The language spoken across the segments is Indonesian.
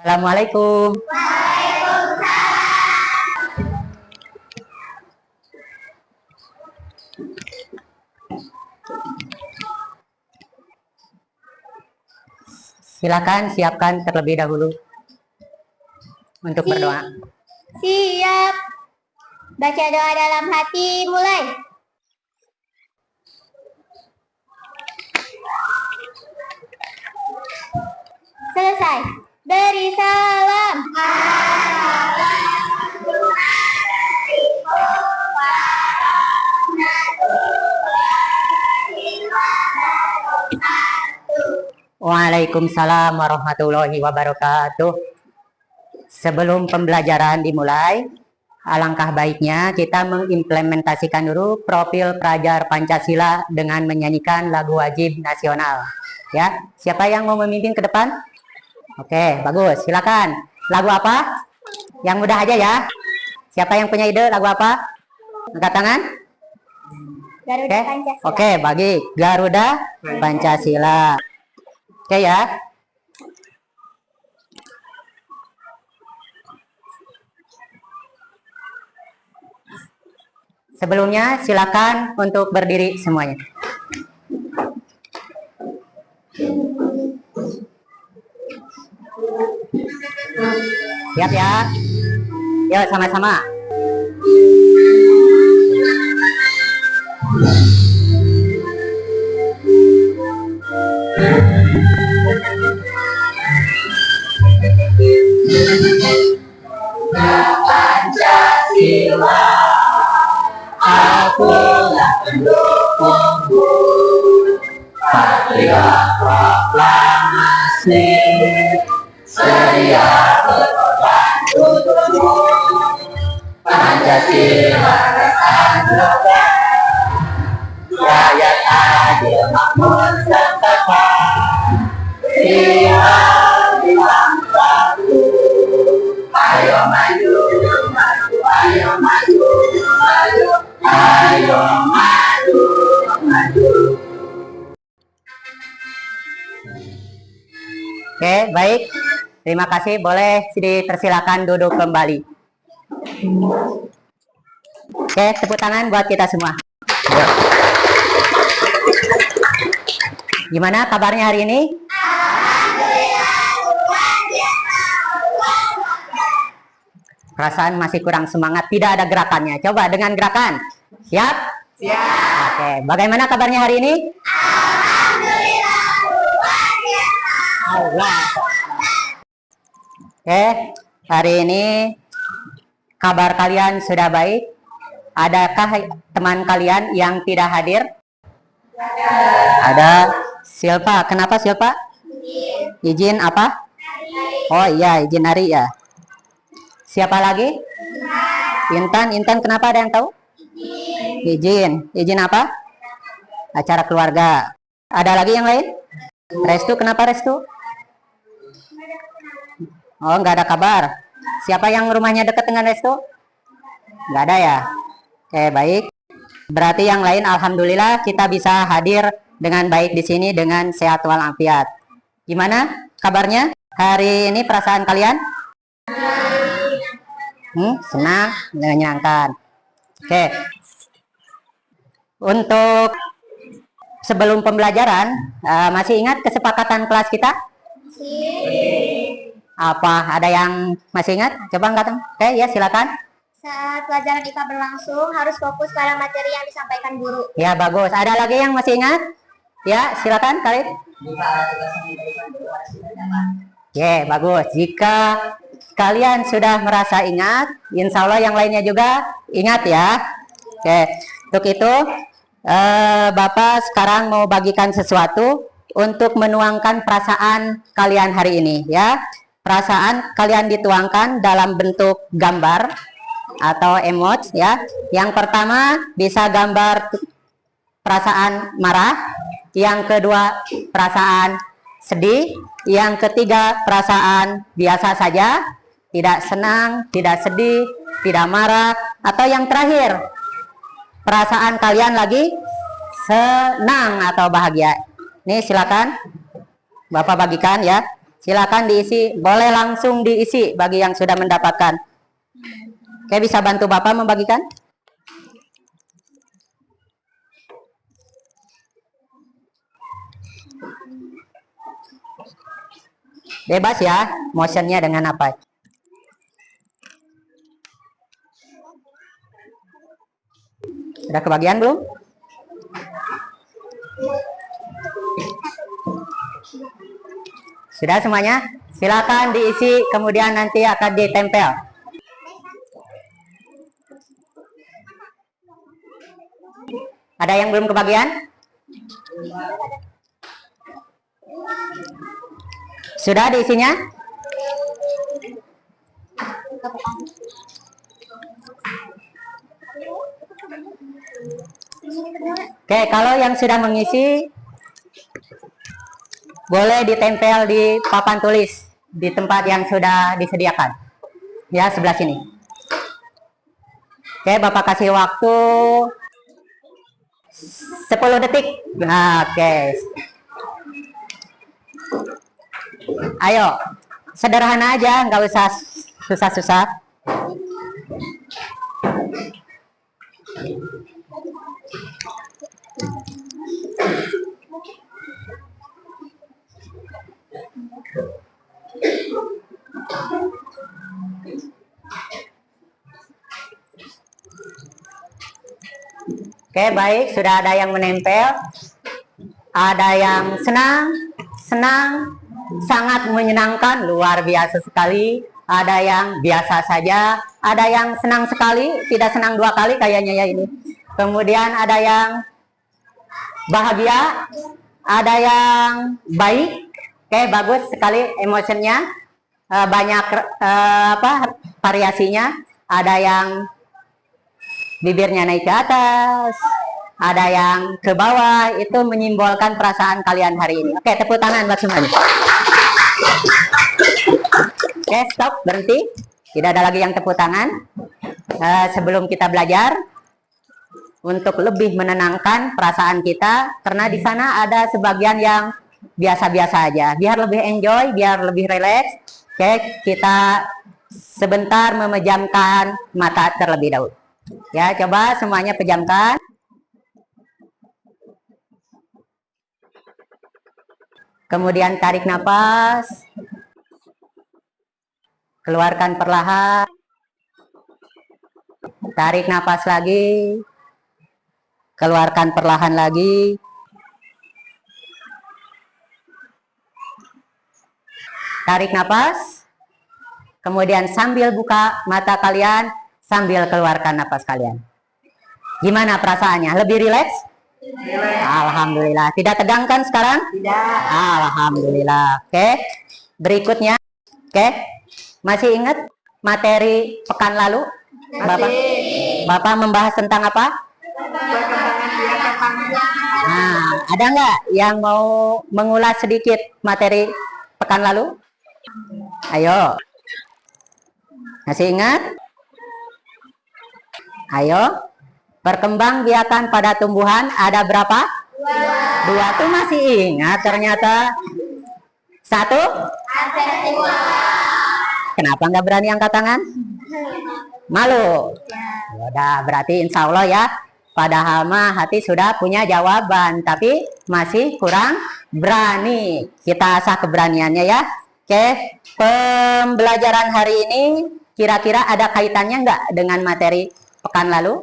Assalamualaikum. Silakan siapkan terlebih dahulu untuk berdoa. Siap. Baca doa dalam hati, mulai. Selesai. Beri salam. Waalaikumsalam warahmatullahi wabarakatuh. Sebelum pembelajaran dimulai, alangkah baiknya kita mengimplementasikan dulu profil pelajar Pancasila dengan menyanyikan lagu wajib nasional. Ya, siapa yang mau memimpin ke depan? Oke, bagus. Silakan. Lagu apa? Yang mudah aja ya. Siapa yang punya ide lagu apa? Angkat tangan. Garuda Pancasila. Oke, bagi Garuda Pancasila. Oke ya. Sebelumnya silakan untuk berdiri semuanya. Siap ya? Yuk sama-sama. Pancasila, akulah pendukungmu, patriot proklamasi, sedia berkorban untukmu. Pancasila bertanggung rakyat adil makmur setara, di bangsaku. Ayo maju, maju, ayo maju, maju, ayo maju, maju. Oke, baik. Terima kasih. Boleh dipersilakan duduk kembali. Oke, tepuk tangan buat kita semua. Gimana kabarnya hari ini? Perasaan masih kurang semangat, tidak ada gerakannya. Coba dengan gerakan. Siap? Siap. Oke, bagaimana kabarnya hari ini? Alhamdulillah. Oke, hari ini kabar kalian sudah baik? Adakah teman kalian yang tidak hadir? Ada. Silva, kenapa Silva? Izin apa? Oh iya, izin hari ya. Siapa lagi? Intan, kenapa, ada yang tahu? Izin apa? Acara keluarga. Ada lagi yang lain? Restu, kenapa Restu? Oh, nggak ada kabar. Siapa yang rumahnya dekat dengan Restu? Nggak ada ya? Oke, baik. Berarti yang lain alhamdulillah kita bisa hadir dengan baik di sini dengan sehat walafiat. Gimana kabarnya? Hari ini perasaan kalian? Senang, menyenangkan. Oke. Untuk sebelum pembelajaran, masih ingat kesepakatan kelas kita? Apa? Ada yang masih ingat? Coba angkat. Oke, ya silakan. Saat pelajaran IPA berlangsung, harus fokus pada materi yang disampaikan guru. Ya, bagus. Ada lagi yang masih ingat? Ya, silakan, Khalid. Ya, bagus. Jika kalian sudah merasa ingat, insya Allah yang lainnya juga ingat ya. Oke, untuk itu Bapak sekarang mau bagikan sesuatu untuk menuangkan perasaan kalian hari ini ya. Perasaan kalian dituangkan dalam bentuk gambar atau emot ya. Yang pertama bisa gambar perasaan marah, yang kedua perasaan sedih, yang ketiga perasaan biasa saja, tidak senang, tidak sedih, tidak marah, atau yang terakhir perasaan kalian lagi senang atau bahagia. Nih silakan Bapak bagikan ya. Silakan diisi, boleh langsung diisi bagi yang sudah mendapatkan. Oke, bisa bantu Bapak membagikan? Bebas ya, motionnya dengan apa? Sudah kebagian belum? Sudah semuanya? Silakan diisi, kemudian nanti akan ditempel. Ada yang belum kebagian? Sudah diisinya? Oke, kalau yang sudah mengisi boleh ditempel di papan tulis di tempat yang sudah disediakan. Ya, sebelah sini. Oke, Bapak kasih waktu 10 detik. Nah, oke. Ayo, sederhana aja, nggak usah susah-susah. Oke, baik, sudah ada yang menempel. Ada yang senang, sangat menyenangkan, luar biasa sekali. Ada yang biasa saja, ada yang senang sekali, tidak senang 2 kali kayaknya ya ini. Kemudian ada yang bahagia, ada yang baik. Oke, bagus sekali emosinya. Banyak variasinya. Ada yang bibirnya naik ke atas, ada yang ke bawah. Itu menyimbolkan perasaan kalian hari ini. Oke, tepuk tangan buat semuanya. Oke, stop, berhenti. Tidak ada lagi yang tepuk tangan. Sebelum kita belajar, untuk lebih menenangkan perasaan kita, karena di sana ada sebagian yang biasa-biasa aja. Biar lebih enjoy, biar lebih relax. Oke, kita sebentar memejamkan mata terlebih dahulu. Ya, coba semuanya pejamkan. Kemudian tarik nafas. Keluarkan perlahan. Tarik nafas lagi. Keluarkan perlahan lagi. Tarik nafas. Kemudian sambil buka mata kalian, sambil keluarkan nafas kalian. Gimana perasaannya? Lebih rileks? Alhamdulillah. Tidak tegang kan sekarang? Tidak. Alhamdulillah. Oke. Berikutnya. Oke. Masih ingat materi pekan lalu? Bapak membahas tentang apa? Nah, ada nggak yang mau mengulas sedikit materi pekan lalu? Ayo. Masih ingat? Ayo. Perkembangbiakan pada tumbuhan ada berapa? 2 tuh masih ingat ternyata. 1? Kenapa nggak berani angkat tangan? Malu. Udah, berarti insya Allah ya. Padahal mah hati sudah punya jawaban, tapi masih kurang berani. Kita asah keberaniannya ya. Oke, pembelajaran hari ini kira-kira ada kaitannya nggak dengan materi pekan lalu?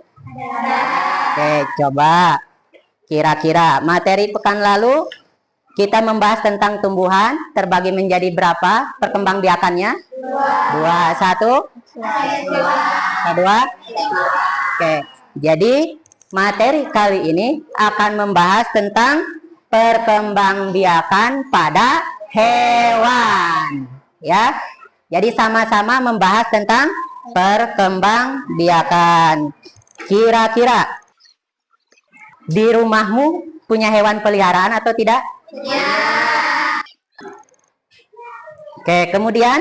Oke, coba. Kira-kira materi pekan lalu kita membahas tentang tumbuhan, terbagi menjadi berapa perkembangbiakannya? 2. 1? 2? Oke, jadi materi kali ini akan membahas tentang perkembangbiakan pada hewan. Ya, jadi sama-sama membahas tentang perkembangbiakan. Kira-kira di rumahmu punya hewan peliharaan atau tidak? Ya. Oke, kemudian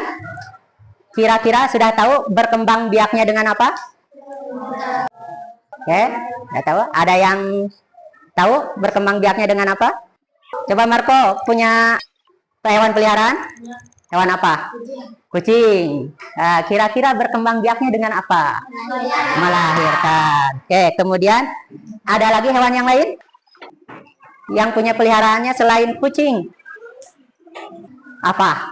kira-kira sudah tahu berkembang biaknya dengan apa? Oke, sudah tahu. Ada yang tahu berkembang biaknya dengan apa? Coba Marco, punya hewan peliharaan? Hewan apa? Kucing. Nah, kira-kira berkembang biaknya dengan apa? Melahirkan. Oke, kemudian ada lagi hewan yang lain? Yang punya peliharaannya selain kucing? Apa?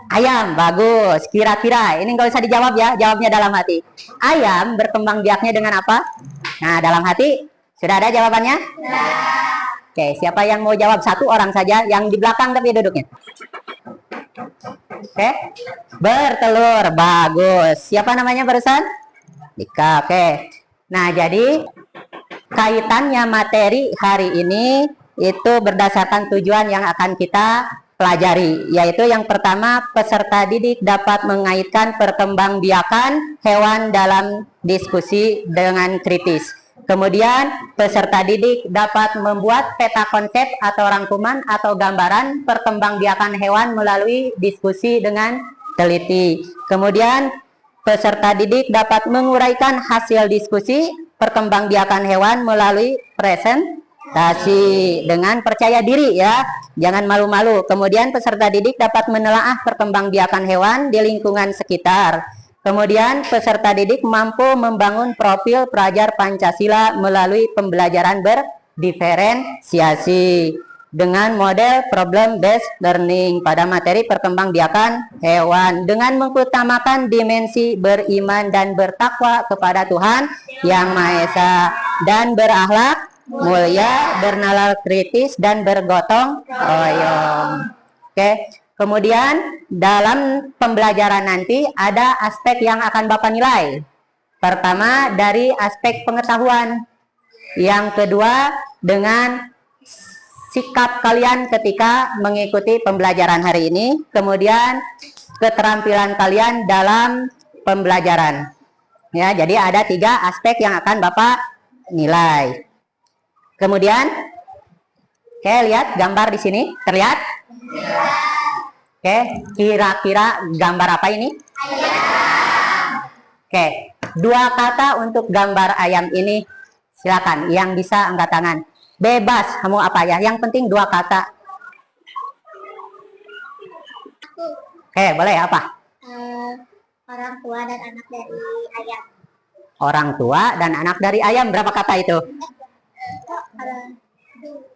Ayam, bagus. Kira-kira, ini nggak usah dijawab ya, jawabnya dalam hati. Ayam berkembang biaknya dengan apa? Nah, dalam hati, sudah ada jawabannya? Oke, siapa yang mau jawab? Satu orang saja, yang di belakang tapi duduknya. Oke, bertelur, bagus. Siapa namanya barusan? Dika, oke. Nah, jadi kaitannya materi hari ini itu berdasarkan tujuan yang akan kita pelajari, yaitu yang pertama, peserta didik dapat mengaitkan perkembangbiakan hewan dalam diskusi dengan kritis. Kemudian peserta didik dapat membuat peta konsep atau rangkuman atau gambaran perkembangbiakan hewan melalui diskusi dengan teliti. Kemudian peserta didik dapat menguraikan hasil diskusi perkembangbiakan hewan melalui presentasi dengan percaya diri ya, jangan malu-malu. Kemudian peserta didik dapat menelaah perkembangbiakan hewan di lingkungan sekitar. Kemudian peserta didik mampu membangun profil pelajar Pancasila melalui pembelajaran berdiferensiasi dengan model problem based learning pada materi perkembangbiakan hewan dengan mengutamakan dimensi beriman dan bertakwa kepada Tuhan Yang Maha Esa dan berakhlak mulia, bernalar kritis dan bergotong royong. Oke. Kemudian dalam pembelajaran nanti ada aspek yang akan Bapak nilai. Pertama dari aspek pengetahuan. Yang kedua dengan sikap kalian ketika mengikuti pembelajaran hari ini. Kemudian keterampilan kalian dalam pembelajaran. Ya, jadi ada 3 aspek yang akan Bapak nilai. Kemudian, oke, lihat gambar di sini, terlihat? Oke, kira-kira gambar apa ini? Ayam. Oke, 2 kata untuk gambar ayam ini. Silakan, yang bisa angkat tangan. Bebas, kamu apa ya? Yang penting 2 kata. Oke, boleh apa? Orang tua dan anak dari ayam. Orang tua dan anak dari ayam, berapa kata itu?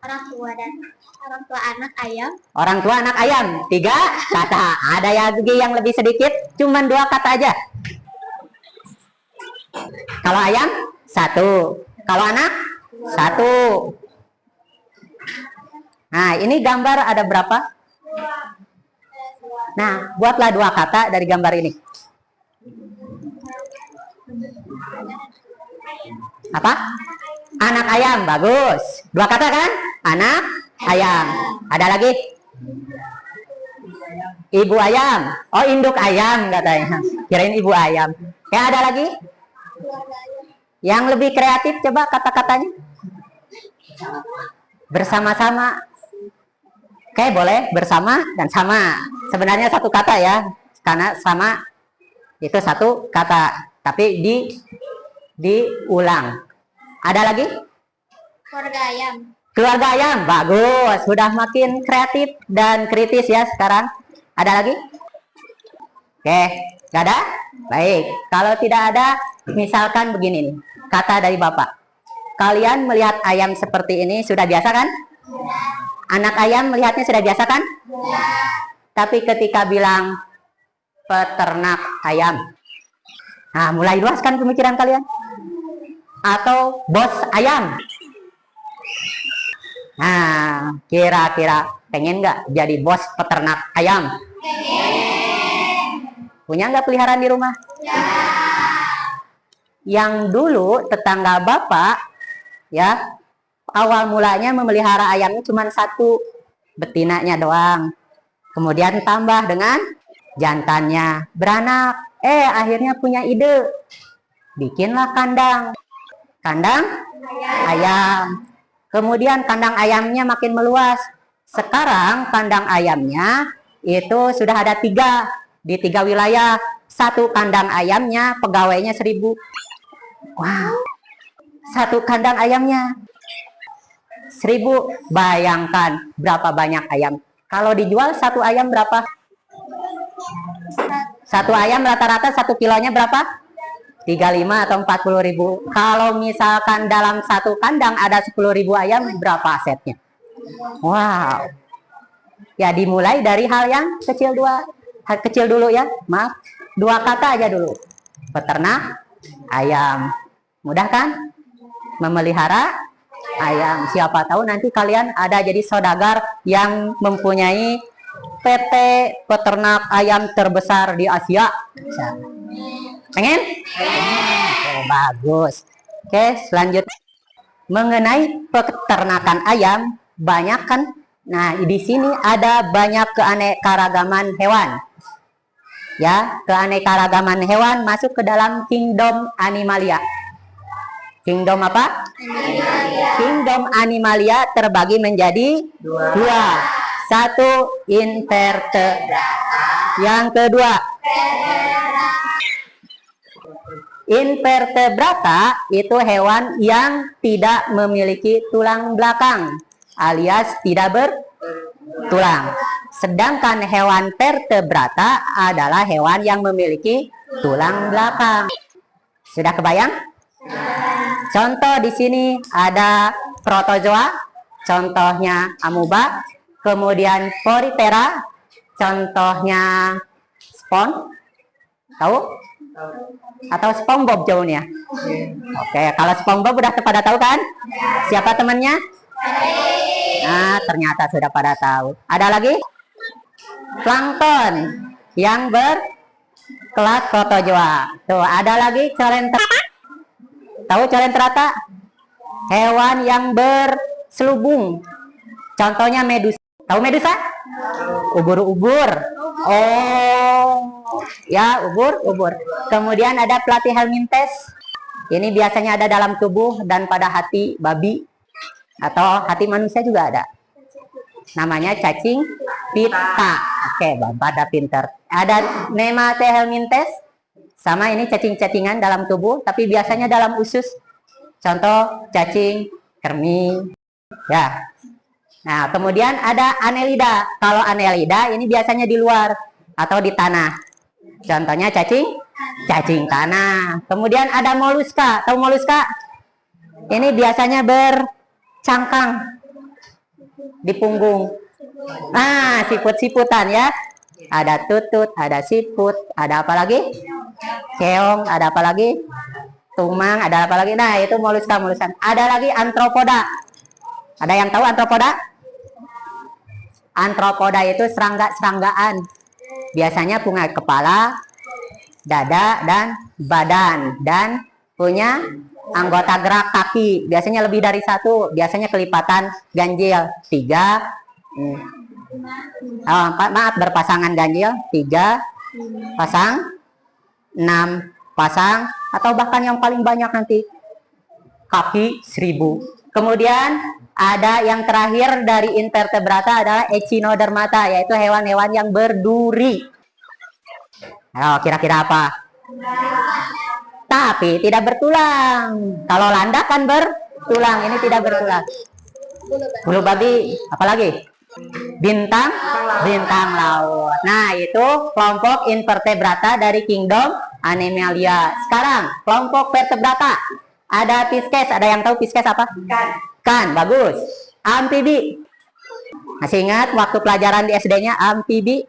Orang tua anak ayam. Orang tua anak ayam, 3 kata. Ada yang lebih sedikit, cuman 2 kata aja. Kalau ayam 1, kalau anak 1. Nah, ini gambar ada berapa? Nah, buatlah 2 kata dari gambar ini. Apa? Anak ayam, bagus. 2 kata kan? Anak ayam. Ada lagi? Ibu ayam. Oh, induk ayam katanya. Kirain ibu ayam. Ya, ada lagi? Yang lebih kreatif coba kata-katanya. Bersama-sama. Oke, boleh bersama dan sama. Sebenarnya 1 kata ya. Karena sama itu 1 kata, tapi diulang. Ada lagi? Keluarga ayam. Keluarga ayam, bagus. Sudah makin kreatif dan kritis ya sekarang. Ada lagi? Oke, nggak ada? Baik, kalau tidak ada, misalkan begini nih, kata dari Bapak. Kalian melihat ayam seperti ini sudah biasa kan? Anak ayam melihatnya sudah biasa kan? Tapi ketika bilang peternak ayam, nah mulai luas kan pemikiran kalian? Atau bos ayam. Nah, kira-kira pengen nggak jadi bos peternak ayam? Punya nggak peliharaan di rumah? Yang dulu tetangga Bapak, ya, awal mulanya memelihara ayamnya cuma 1, betinanya doang. Kemudian tambah dengan jantannya, beranak. Akhirnya punya ide, bikinlah kandang ayam. Kemudian kandang ayamnya makin meluas. Sekarang kandang ayamnya itu sudah ada 3 di 3 wilayah. 1 kandang ayamnya pegawainya 1000. Wow. 1 kandang ayamnya 1000. Bayangkan berapa banyak ayam. Kalau dijual 1 ayam berapa? Satu ayam rata-rata 1 kilonya berapa? 35 atau 40.000. Kalau misalkan dalam satu kandang ada 10.000 ayam, berapa asetnya? Wow. Ya dimulai dari hal yang kecil dulu ya. Maaf, 2 kata aja dulu. Peternak ayam. Mudah kan? Memelihara ayam. Siapa tahu nanti kalian ada jadi saudagar yang mempunyai PT peternak ayam terbesar di Asia. Pengen? Oh, bagus. Oke, selanjutnya mengenai peternakan ayam, banyak kan? Nah, di sini ada banyak keanekaragaman hewan. Ya, keanekaragaman hewan masuk ke dalam kingdom animalia. Kingdom apa? Animalia. Kingdom animalia terbagi menjadi 2. 1 invertebrata. Yang kedua invertebrata itu hewan yang tidak memiliki tulang belakang alias tidak bertulang. Sedangkan hewan vertebrata adalah hewan yang memiliki tulang belakang. Sudah kebayang? Contoh di sini ada protozoa, contohnya amuba, kemudian porifera, contohnya spon. Tahu? Atau SpongeBob jauhnya? Oke, kalau SpongeBob udah pada tahu kan? Siapa temannya? Nah, ternyata sudah pada tahu. Ada lagi? Plankton yang berkelas protozoa. Tuh, ada lagi colenterata. Tahu colenterata? Hewan yang berselubung. Contohnya medusa. Tahu medusa? Ubur-ubur. Oh, ya ubur-ubur. Kemudian ada platyhelminthes. Ini biasanya ada dalam tubuh dan pada hati babi atau hati manusia juga ada. Namanya cacing pita. Oke, Bapak ada pinter. Ada nematehelminthes. Sama ini cacing-cacingan dalam tubuh, tapi biasanya dalam usus. Contoh cacing kermi. Ya. Nah, kemudian ada annelida. Kalau annelida ini biasanya di luar atau di tanah. Contohnya cacing tanah. Kemudian ada moluska. Tahu moluska? Ini biasanya bercangkang di punggung. Nah, siput-siputan ya. Ada tutut, ada siput, ada apa lagi? Keong, ada apa lagi? Tumang, ada apa lagi? Nah, itu moluska-molusan. Ada lagi antropoda. Ada yang tahu antropoda? Antropoda itu serangga-seranggaan. Biasanya punya kepala, dada, dan badan. Dan punya anggota gerak kaki. Biasanya lebih dari 1. Biasanya kelipatan ganjil. 3. Maaf, berpasangan ganjil. 3 pasang. 6 pasang. Atau bahkan yang paling banyak nanti. Kaki 1000. Kemudian ada yang terakhir dari invertebrata adalah echinodermata, yaitu hewan-hewan yang berduri. Ayo, kira-kira apa? Tapi tidak bertulang. Kalau landak kan bertulang, ini tidak bertulang. Bulu babi, apalagi? Bintang laut. Nah, itu kelompok invertebrata dari kingdom Animalia. Sekarang kelompok vertebrata. Ada Pisces, ada yang tahu Pisces apa? Kan, bagus. Amfibi. Masih ingat waktu pelajaran di SD-nya amfibi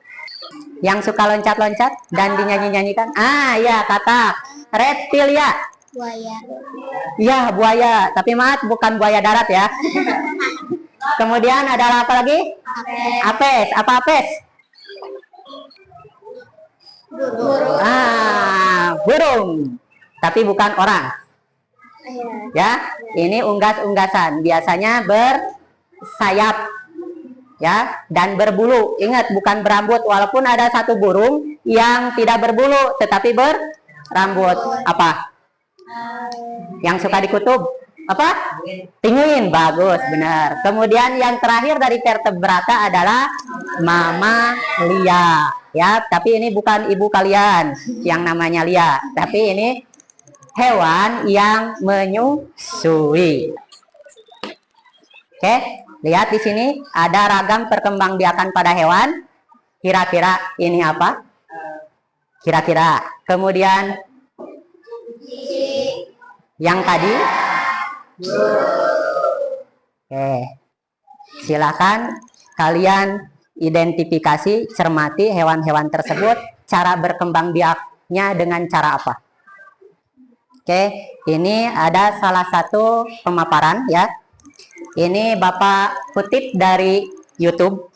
yang suka loncat-loncat dan dinyanyi-nyanyikan? Ah, ya, kata reptilia. Buaya. Ya, buaya. Tapi maaf, bukan buaya darat ya. Kemudian ada apa lagi? Apes. Apa apes? Burung. Ah, burung. Tapi bukan orang. Ya, ini unggas-unggasan. Biasanya bersayap. Ya, dan berbulu. Ingat, bukan berambut. Walaupun ada satu burung yang tidak berbulu, tetapi berambut. Apa? Yang suka dikutub? Apa? Pinguin. Bagus, benar. Kemudian yang terakhir dari vertebrata adalah mamalia. Ya, tapi ini bukan ibu kalian yang namanya Lia, tapi ini hewan yang menyusui. Oke, lihat di sini ada ragam perkembangbiakan pada hewan. Kira-kira ini apa? Kira-kira. Kemudian yang tadi? Oke. Silakan kalian identifikasi, cermati hewan-hewan tersebut, cara berkembang biaknya dengan cara apa. Oke, ini ada salah satu pemaparan ya. Ini Bapak kutip dari YouTube.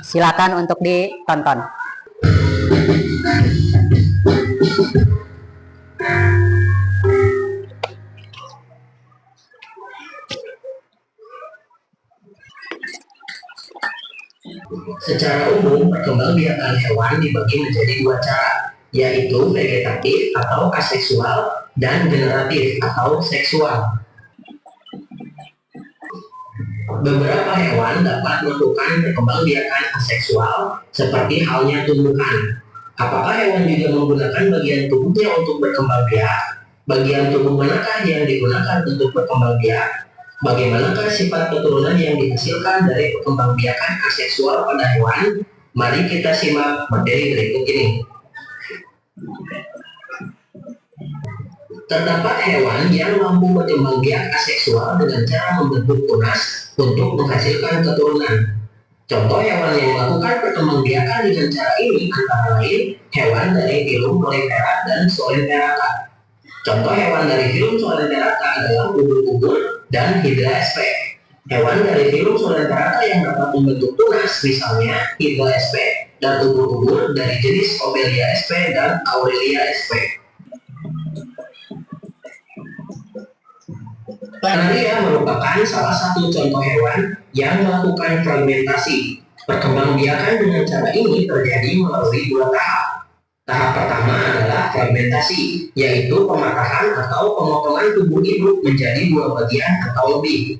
Silakan untuk ditonton. Secara umum, perkembangbiakan hewan dibagi menjadi dua cara, yaitu vegetatif atau aseksual dan generatif atau seksual. Beberapa hewan dapat melakukan perkembangbiakan aseksual, seperti halnya tumbuhan. Apakah hewan juga menggunakan bagian tubuhnya untuk berkembang biak? Bagian tubuh manakah yang digunakan untuk berkembang biak? Bagaimanakah sifat keturunan yang dihasilkan dari perkembangbiakan aseksual pada hewan? Mari kita simak materi berikut ini. Terdapat hewan yang mampu berkembang biak aseksual dengan cara membentuk tunas untuk menghasilkan keturunan. Contoh hewan yang melakukan perkembangbiakan dengan cara ini antara lain hewan dari filum Polyptera dan Solenterata. Contoh hewan dari filum Solenterata adalah ubur-ubur dan Hydra sp. Hewan dari filum Solenterata yang dapat membentuk tunas misalnya Hydra sp dan ubur-ubur dari jenis Obelia sp dan Aurelia sp. Planaria merupakan salah satu contoh hewan yang melakukan fragmentasi. Perkembangbiakan dengan cara ini terjadi melalui dua tahap. Tahap pertama adalah fragmentasi, yaitu pematahan atau pemotongan tubuh induk menjadi dua bagian atau lebih.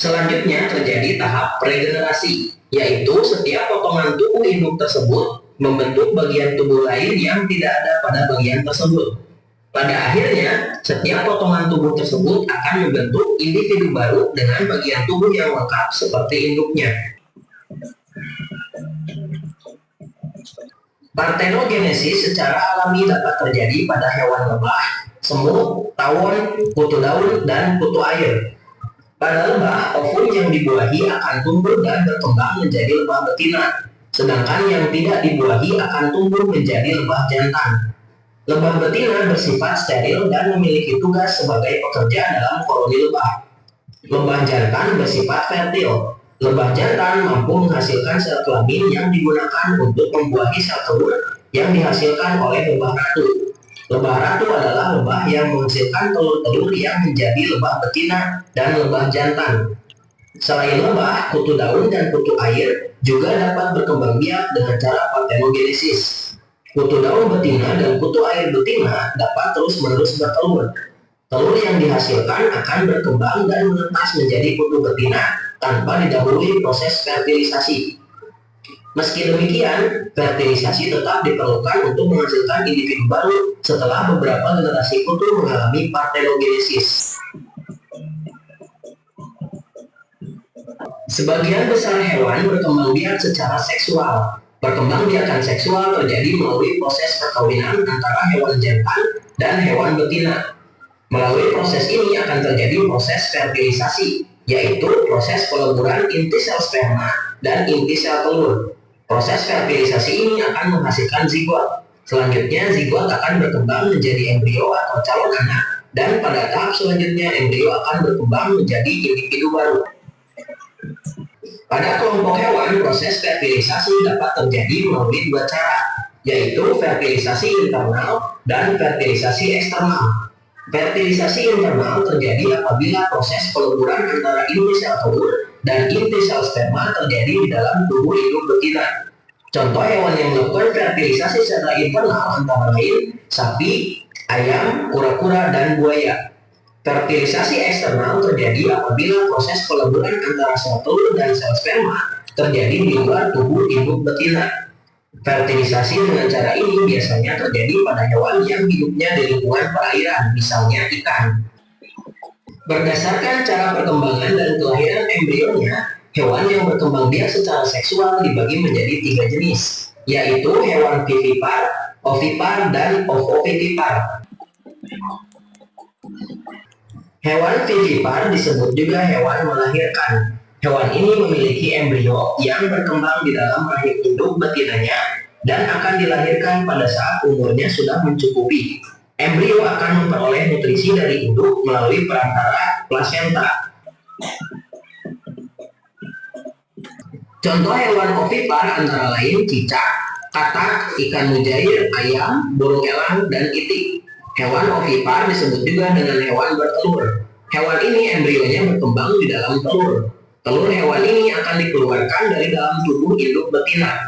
Selanjutnya terjadi tahap regenerasi, yaitu setiap potongan tubuh induk tersebut membentuk bagian tubuh lain yang tidak ada pada bagian tersebut. Pada akhirnya, setiap potongan tubuh tersebut akan membentuk individu baru dengan bagian tubuh yang lengkap seperti induknya. Partenogenesis secara alami dapat terjadi pada hewan lebah, semut, tawon, kutu daun, dan kutu air. Pada lebah, ovum yang dibuahi akan tumbuh dan berkembang menjadi lebah betina, sedangkan yang tidak dibuahi akan tumbuh menjadi lebah jantan. Lebah betina bersifat steril dan memiliki tugas sebagai pekerja dalam koloni lebah. Lebah jantan bersifat fertil. Lebah jantan mampu menghasilkan sel kelamin yang digunakan untuk membuahi sel telur yang dihasilkan oleh lebah ratu. Lebah ratu adalah lebah yang menghasilkan telur-telur yang menjadi lebah betina dan lebah jantan. Selain lebah, kutu daun dan kutu air juga dapat berkembang biak dengan cara partenogenesis. Kutu daun betina dan kutu air betina dapat terus-menerus bertelur. Telur yang dihasilkan akan berkembang dan menetas menjadi kutu betina tanpa didahului proses fertilisasi. Meski demikian, fertilisasi tetap diperlukan untuk menghasilkan individu baru setelah beberapa generasi kutu mengalami partenogenesis. Sebagian besar hewan berkembang biak secara seksual. Perkembangbiakan seksual terjadi melalui proses perkawinan antara hewan jantan dan hewan betina. Melalui proses ini akan terjadi proses fertilisasi, yaitu proses peleburan inti sel sperma dan inti sel telur. Proses fertilisasi ini akan menghasilkan zigot. Selanjutnya, zigot akan berkembang menjadi embrio atau calon anak, dan pada tahap selanjutnya embrio akan berkembang menjadi individu baru. Pada kelompok hewan, proses fertilisasi dapat terjadi melalui dua cara, yaitu fertilisasi internal dan fertilisasi eksternal. Fertilisasi internal terjadi apabila proses peleburan antara inti sel telur dan inti sel sperma terjadi di dalam tubuh induk betina. Contoh hewan yang melakukan fertilisasi secara internal antara lain sapi, ayam, kura-kura, dan buaya. Fertilisasi eksternal terjadi apabila proses peleburan antara sel telur dan sel sperma terjadi di luar tubuh induk betina. Fertilisasi dengan cara ini biasanya terjadi pada hewan yang hidupnya di lingkungan perairan, misalnya ikan. Berdasarkan cara perkembangan dan kelahiran embrionya, hewan yang berkembang biak secara seksual dibagi menjadi 3 jenis, yaitu hewan vivipar, ovipar, dan ovovivipar. Hewan vivipar disebut juga hewan melahirkan. Hewan ini memiliki embrio yang berkembang di dalam rahim induk betinanya dan akan dilahirkan pada saat umurnya sudah mencukupi. Embrio akan memperoleh nutrisi dari induk melalui perantara plasenta. Contoh hewan ovipar antara lain cicak, katak, ikan mujair, ayam, burung elang, dan itik. Hewan ovipar disebut juga dengan hewan bertelur. Hewan ini embrionya berkembang di dalam telur. Telur hewan ini akan dikeluarkan dari dalam tubuh induk betina.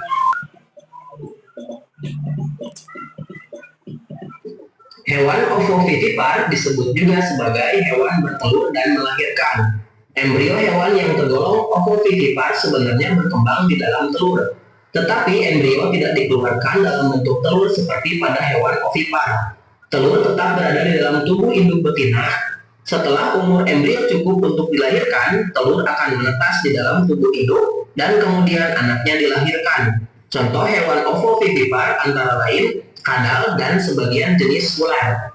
Hewan ovovivipar disebut juga sebagai hewan bertelur dan melahirkan. Embrio hewan yang tergolong ovovivipar sebenarnya berkembang di dalam telur, tetapi embrio tidak dikeluarkan dalam bentuk telur seperti pada hewan ovipar. Telur tetap berada di dalam tubuh induk betina. Setelah umur embrio cukup untuk dilahirkan, telur akan menetas di dalam tubuh induk dan kemudian anaknya dilahirkan. Contoh hewan ovovivipar antara lain kadal dan sebagian jenis ular.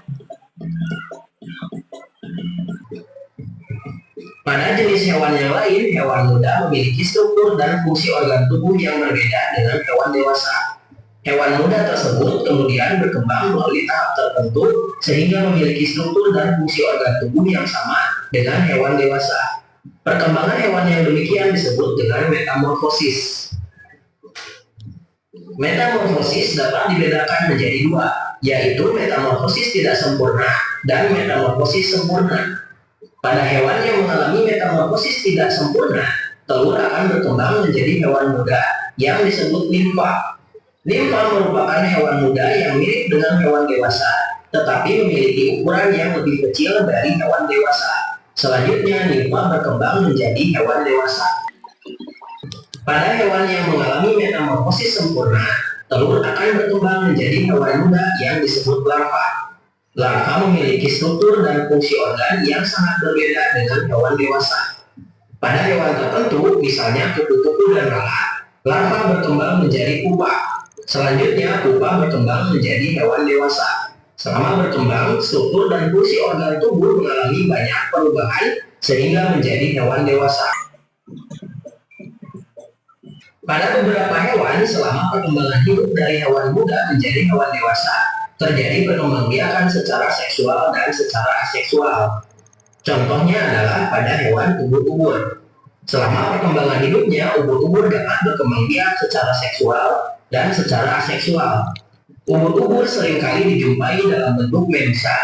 Pada jenis hewan yang lain, hewan muda memiliki struktur dan fungsi organ tubuh yang berbeda dengan hewan dewasa. Hewan muda tersebut kemudian berkembang melalui tahap tertentu sehingga memiliki struktur dan fungsi organ tubuh yang sama dengan hewan dewasa. Perkembangan hewan yang demikian disebut dengan metamorfosis. Metamorfosis dapat dibedakan menjadi dua, yaitu metamorfosis tidak sempurna dan metamorfosis sempurna. Pada hewan yang mengalami metamorfosis tidak sempurna, telur akan berkembang menjadi hewan muda yang disebut nimfa. Nimfa merupakan hewan muda yang mirip dengan hewan dewasa, tetapi memiliki ukuran yang lebih kecil dari hewan dewasa. Selanjutnya, nimfa berkembang menjadi hewan dewasa. Pada hewan yang mengalami metamorfosis sempurna, telur akan berkembang menjadi hewan muda yang disebut larva. Larva memiliki struktur dan fungsi organ yang sangat berbeda dengan hewan dewasa. Pada hewan tertentu, misalnya kupu-kupu dan lalat, larva berkembang menjadi pupa. Selanjutnya, pupa berkembang menjadi hewan dewasa. Selama berkembang, struktur dan fungsi organ tubuh mengalami banyak perubahan sehingga menjadi hewan dewasa. Pada beberapa hewan, selama perkembangan hidup dari hewan muda menjadi hewan dewasa, terjadi perkembangbiakan secara seksual dan secara aseksual. Contohnya adalah pada hewan ubur-ubur. Selama perkembangan hidupnya, ubur-ubur dapat berkembang biak secara seksual dan secara aseksual. Ubur-ubur seringkali dijumpai dalam bentuk medusa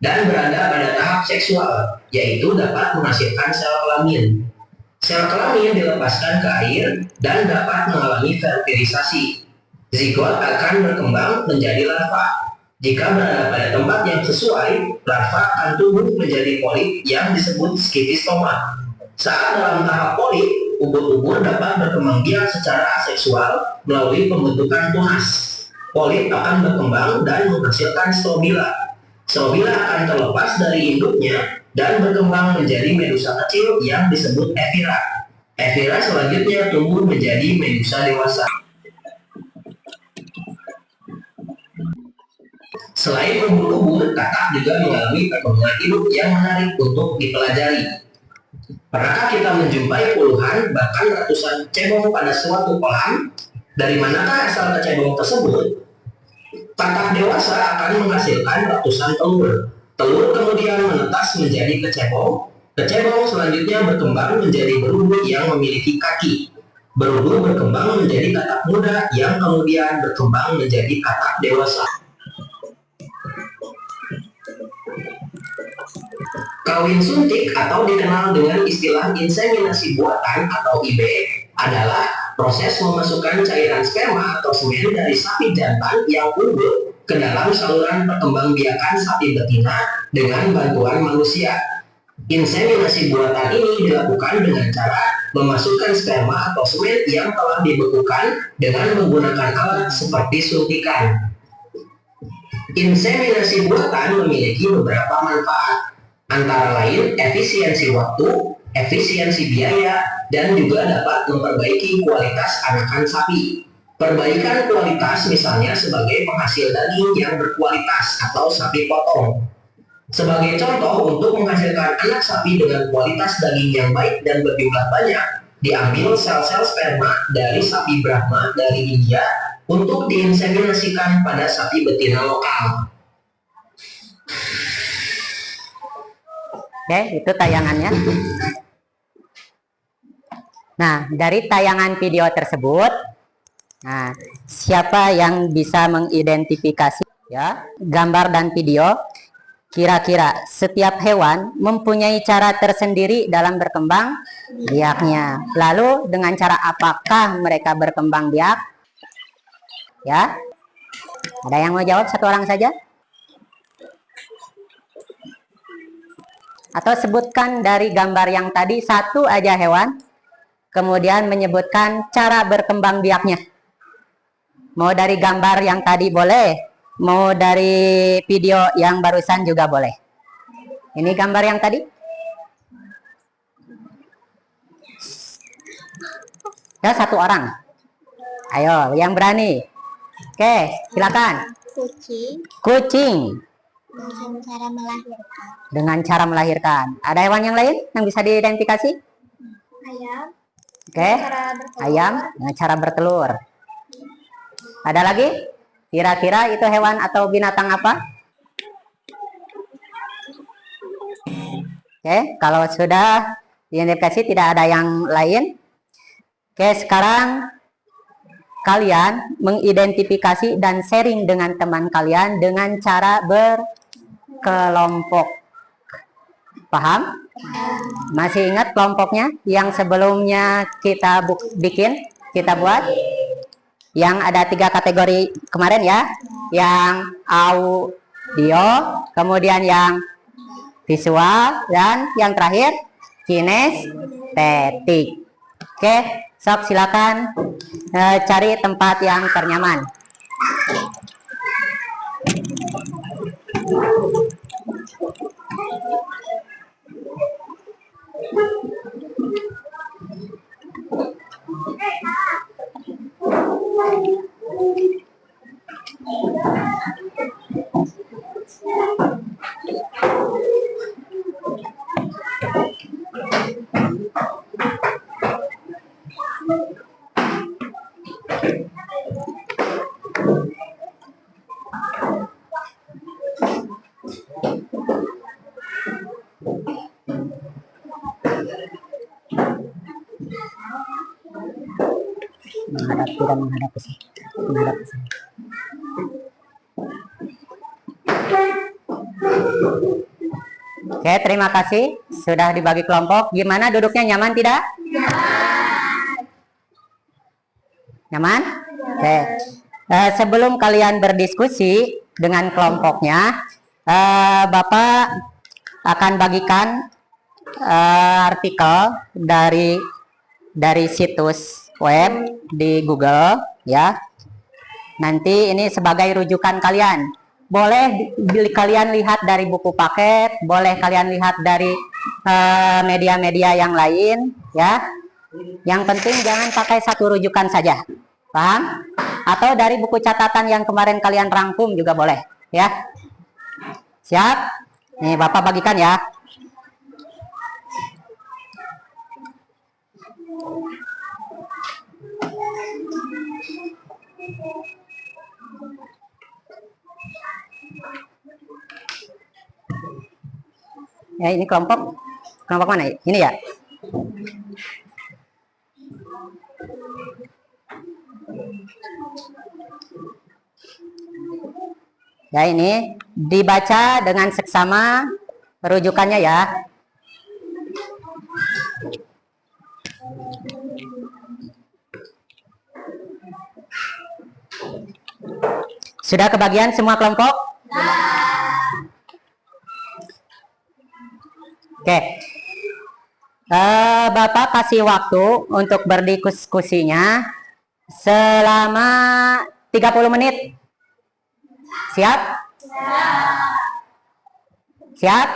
dan berada pada tahap seksual, yaitu dapat menghasilkan sel kelamin. Sel kelamin dilepaskan ke air dan dapat mengalami fertilisasi. Zigot akan berkembang menjadi larva. Jika berada pada tempat yang sesuai, larva akan tumbuh menjadi polip yang disebut skitistoma. Saat dalam tahap polip, ubur-ubur dapat berkembang biak secara aseksual melalui pembentukan tunas. Polip akan berkembang dan menghasilkan strobila. Strobila akan terlepas dari induknya dan berkembang menjadi medusa kecil yang disebut evira. Evira selanjutnya tumbuh menjadi medusa dewasa. Selain ubur-ubur, katak juga mengalami perkembangan hidup yang menarik untuk dipelajari. Pernahkah kita menjumpai puluhan bahkan ratusan cebong pada suatu kolam? Dari manakah asal kecebong tersebut? Katak dewasa akan menghasilkan ratusan telur. Telur kemudian menetas menjadi kecebong. Kecebong selanjutnya berkembang menjadi berudu yang memiliki kaki. Berudu berkembang menjadi katak muda yang kemudian berkembang menjadi katak dewasa. Kawin suntik atau dikenal dengan istilah inseminasi buatan atau IB adalah proses memasukkan cairan sperma atau semen dari sapi jantan yang unggul ke dalam saluran perkembangbiakan sapi betina dengan bantuan manusia. Inseminasi buatan ini dilakukan dengan cara memasukkan sperma atau semen yang telah dibekukan dengan menggunakan alat seperti suntikan. Inseminasi buatan memiliki beberapa manfaat, antara lain efisiensi waktu, efisiensi biaya, dan juga dapat memperbaiki kualitas anakan sapi. Perbaikan kualitas misalnya sebagai penghasil daging yang berkualitas atau sapi potong. Sebagai contoh, untuk menghasilkan anak sapi dengan kualitas daging yang baik dan berjumlah banyak, diambil sel-sel sperma dari sapi Brahma dari India untuk diinseminasikan pada sapi betina lokal. Oke, itu tayangannya. Nah, dari tayangan video tersebut, nah, siapa yang bisa mengidentifikasi ya gambar dan video? Kira-kira setiap hewan mempunyai cara tersendiri dalam berkembang biaknya. Lalu dengan cara apakah mereka berkembang biak? Ya, ada yang mau jawab satu orang saja? Atau sebutkan dari gambar yang tadi satu aja hewan, kemudian menyebutkan cara berkembang biaknya. Mau dari gambar yang tadi boleh. Mau dari video yang barusan juga boleh. Ini gambar yang tadi. Ya, satu orang. Ayo, yang berani. Oke, silakan. Kucing Kucing. dengan cara melahirkan. Dengan cara melahirkan. Ada hewan yang lain yang bisa diidentifikasi? Ayam. Oke. Cara bertelur. Ayam dengan cara bertelur. Ada lagi? Kira-kira itu hewan atau binatang apa? Oke, kalau sudah diidentifikasi tidak ada yang lain. Oke, sekarang kalian mengidentifikasi dan sharing dengan teman kalian dengan cara berkelompok. Paham? Masih ingat kelompoknya yang sebelumnya kita kita buat? Yang ada 3 kategori kemarin ya, yang audio, kemudian yang visual, dan yang terakhir kinestetik. Oke, sok silakan cari tempat yang ternyaman. Tidak menghadap ke sini. Menghadap ke sini. Oke, terima kasih sudah dibagi kelompok. Gimana duduknya, nyaman tidak? Nyaman? Oke. Sebelum kalian berdiskusi dengan kelompoknya, Bapak akan bagikan artikel dari situs web di Google ya. Nanti ini sebagai rujukan kalian. Boleh kalian lihat dari buku paket, boleh kalian lihat dari media-media yang lain ya. Yang penting jangan pakai satu rujukan saja. Paham? Atau dari buku catatan yang kemarin kalian rangkum juga boleh ya. Siap? Nih Bapak bagikan ya. Ya, ini kelompok mana? Ini ya. Ya, ini dibaca dengan seksama rujukannya ya. Sudah kebagian semua kelompok? Oke. Bapak kasih waktu untuk berdiskusinya selama 30 menit. Siap? Siap?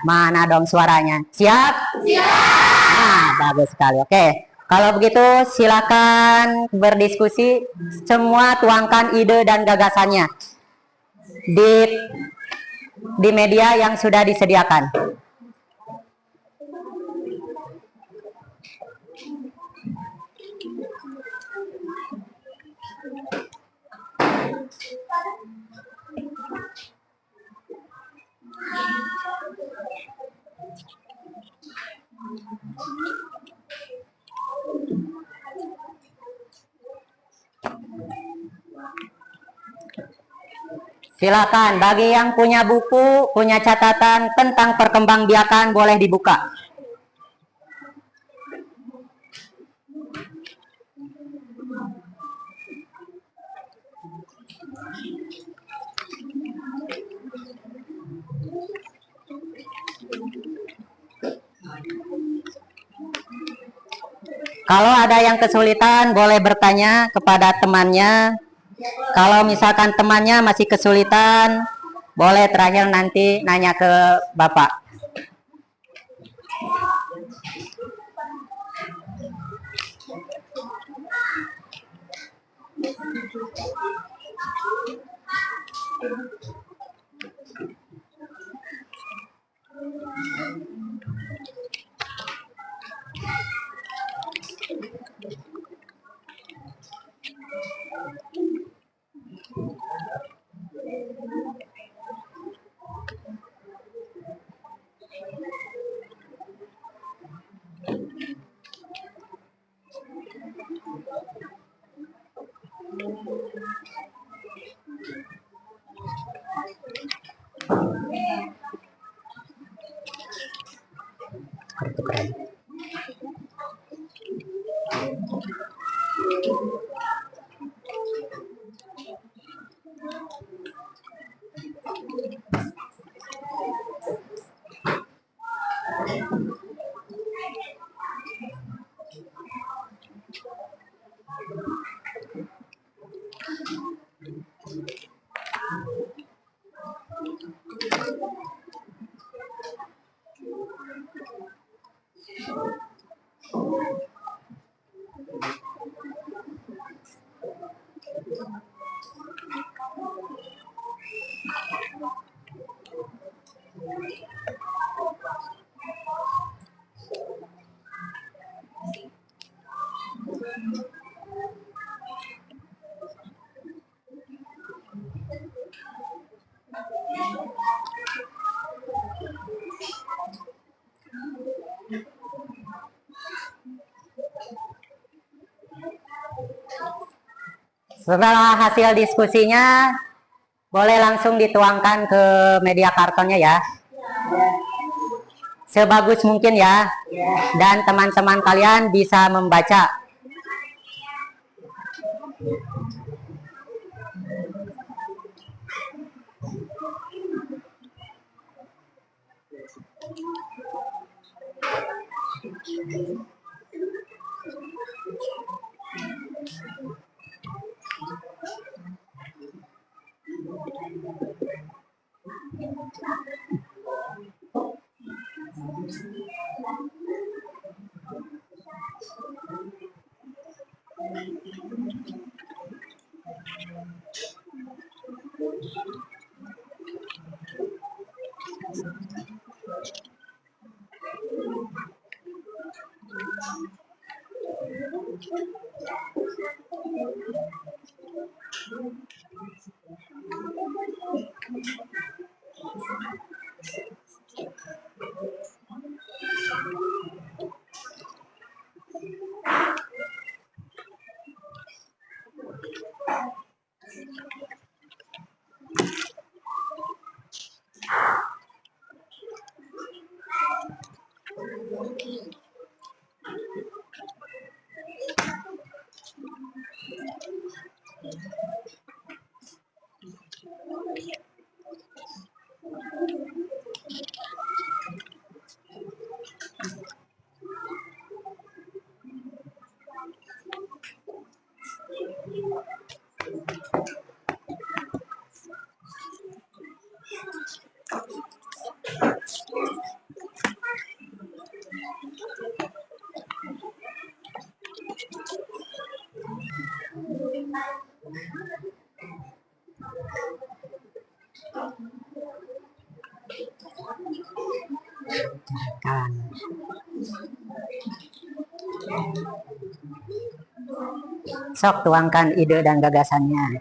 Mana dong suaranya? Siap? Nah, bagus sekali. Oke. Kalau begitu silakan berdiskusi, semua tuangkan ide dan gagasannya di media yang sudah disediakan. Silakan, bagi yang punya buku, punya catatan tentang perkembangbiakan boleh dibuka. Kalau ada yang kesulitan, boleh bertanya kepada temannya. Kalau misalkan temannya masih kesulitan, boleh terakhir nanti nanya ke Bapak. Kartu kredit. Setelah hasil diskusinya, boleh langsung dituangkan ke media kartonnya ya. Sebagus mungkin ya. Dan teman-teman kalian bisa membaca. Kan. Sok tuangkan ide dan gagasannya. Ya.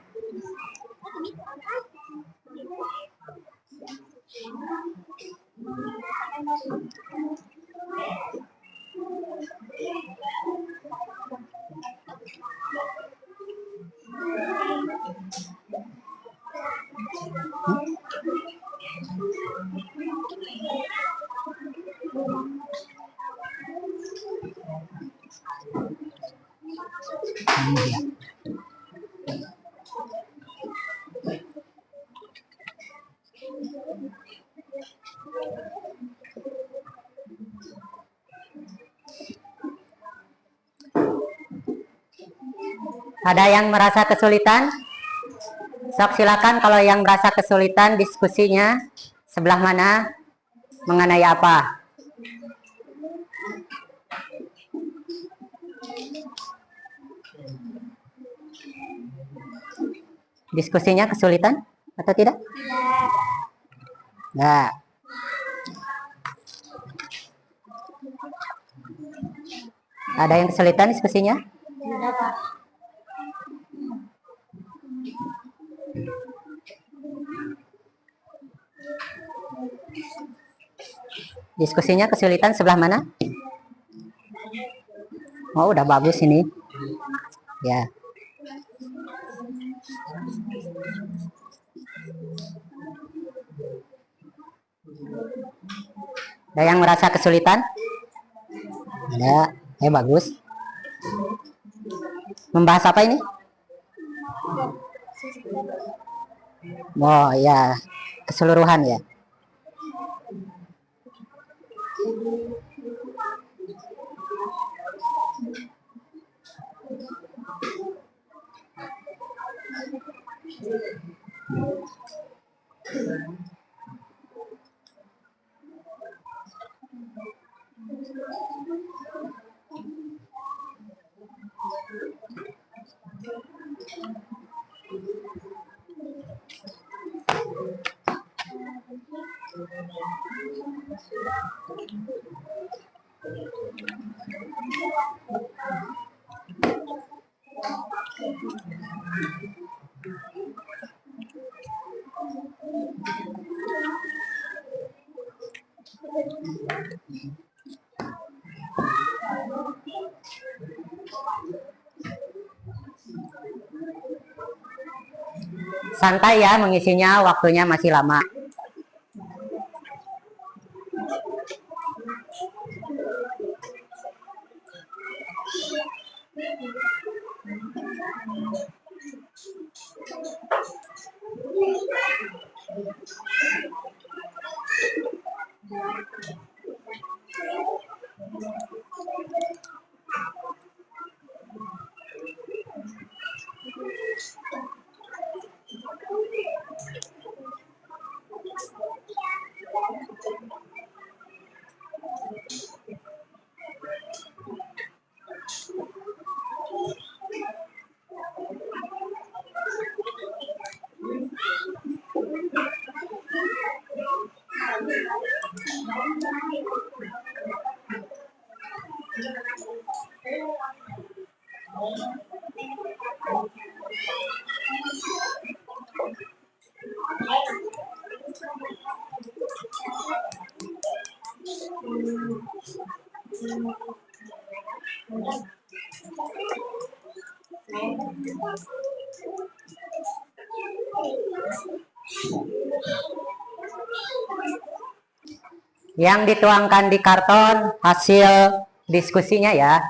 Ada yang merasa kesulitan? Sok silakan kalau yang merasa kesulitan diskusinya sebelah mana, mengenai apa? Diskusinya kesulitan atau tidak? Enggak. Ada yang kesulitan diskusinya? Tidak, Pak. Diskusinya kesulitan sebelah mana? Oh, udah bagus ini. Ya. Ada yang merasa kesulitan? Ada. Bagus. Membahas apa ini? Oh, ya. Keseluruhan ya. Santai ya mengisinya, waktunya masih lama. Yang dituangkan di karton hasil diskusinya ya.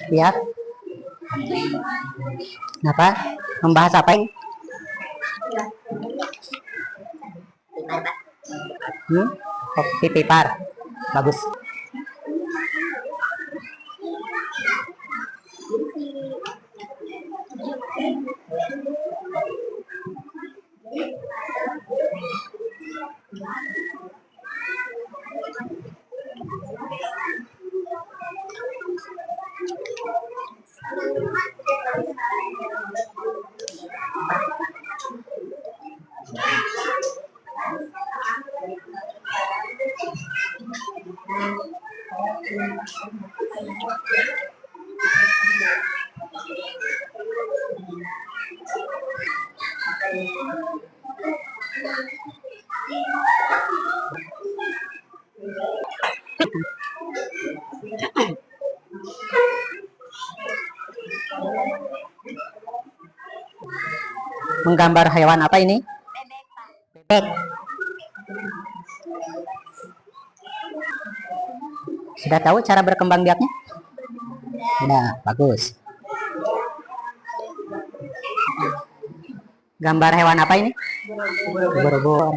Ya, apa? Membahas apa ini? Kopi pipar. Bagus. Menggambar hewan apa ini? Bebek. Sudah tahu cara berkembang biaknya? Sudah, bagus. Gambar hewan apa ini? Ubur-ubur.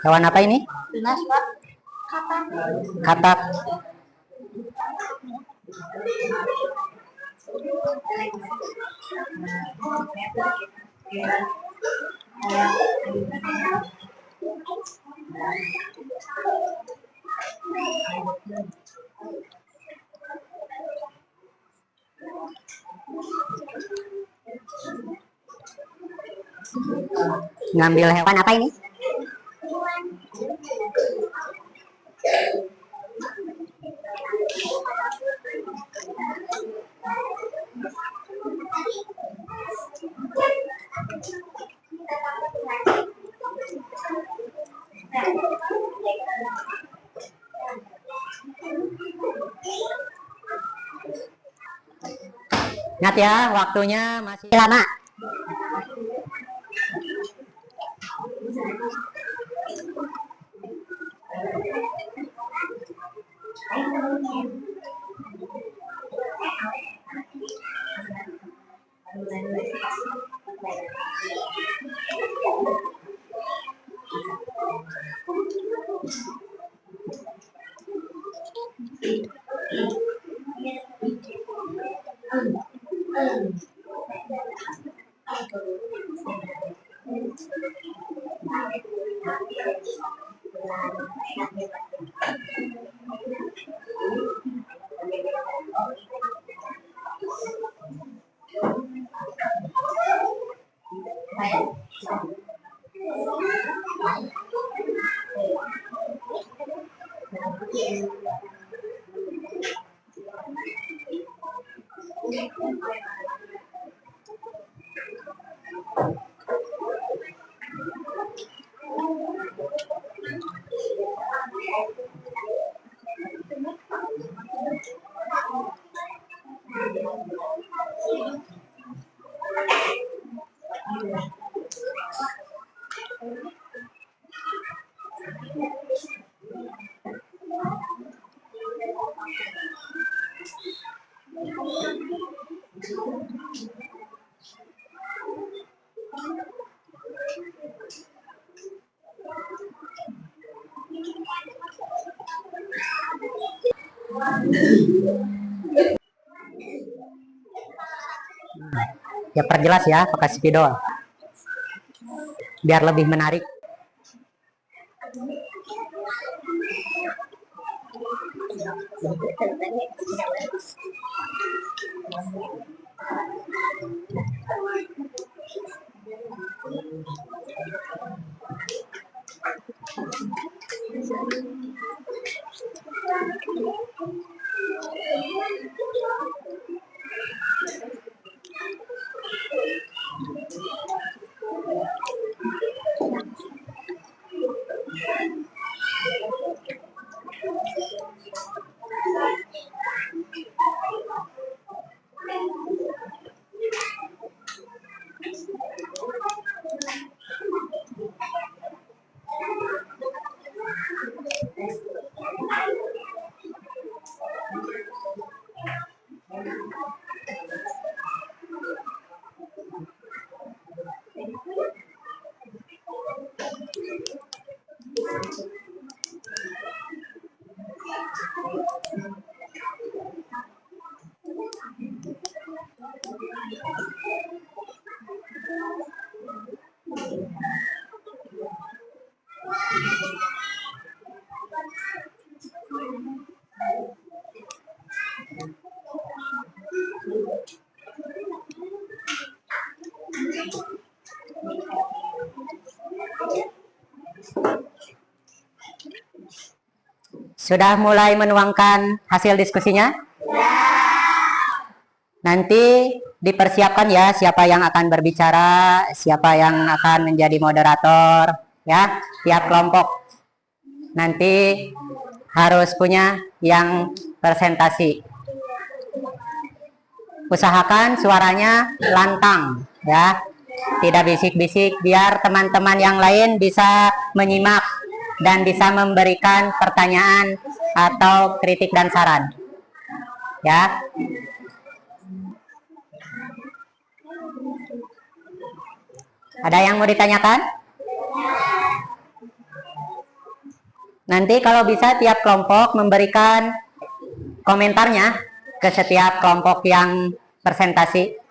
Hewan apa ini? Tunas, Pak. Katak. Ngambil hewan apa ini? Ingat ya, waktunya masih lama. Ya perjelas ya, pakai spidol biar lebih menarik. Sudah mulai menuangkan hasil diskusinya? Nanti dipersiapkan ya siapa yang akan berbicara, siapa yang akan menjadi moderator, ya. Tiap kelompok nanti harus punya yang presentasi. Usahakan suaranya lantang, ya. Tidak bisik-bisik biar teman-teman yang lain bisa menyimak dan bisa memberikan pertanyaan atau kritik dan saran. Ya. Ada yang mau ditanyakan? Nanti kalau bisa tiap kelompok memberikan komentarnya ke setiap kelompok yang presentasi.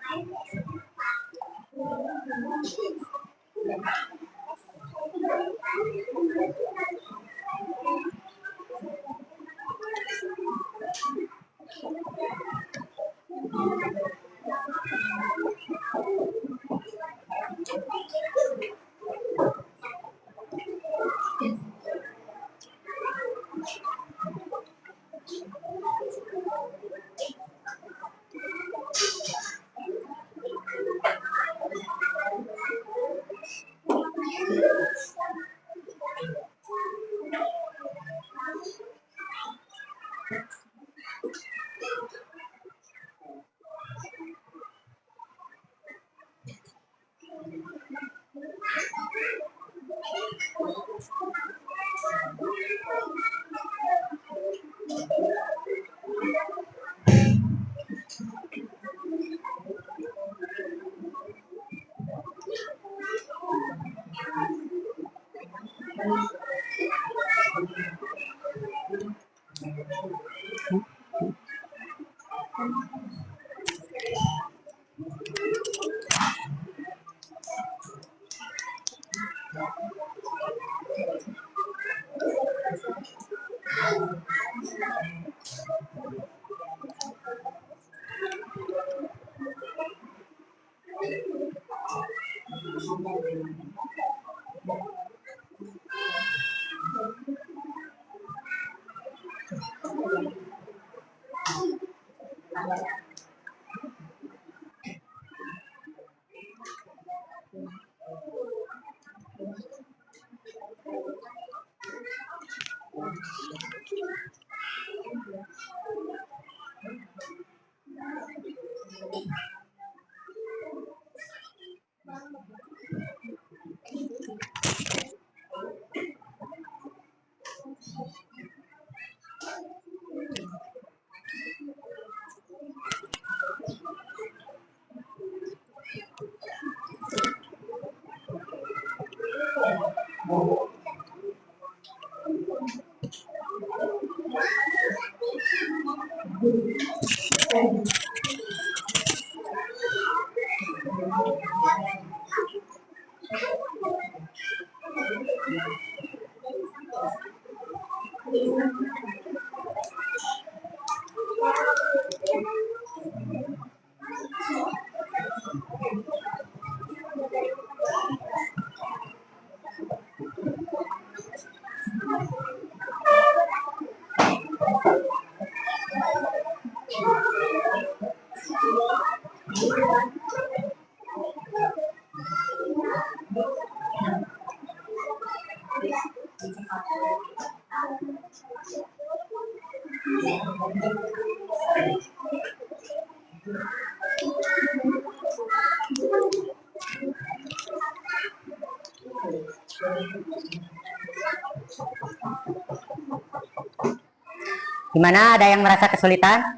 Gimana? Ada yang merasa kesulitan?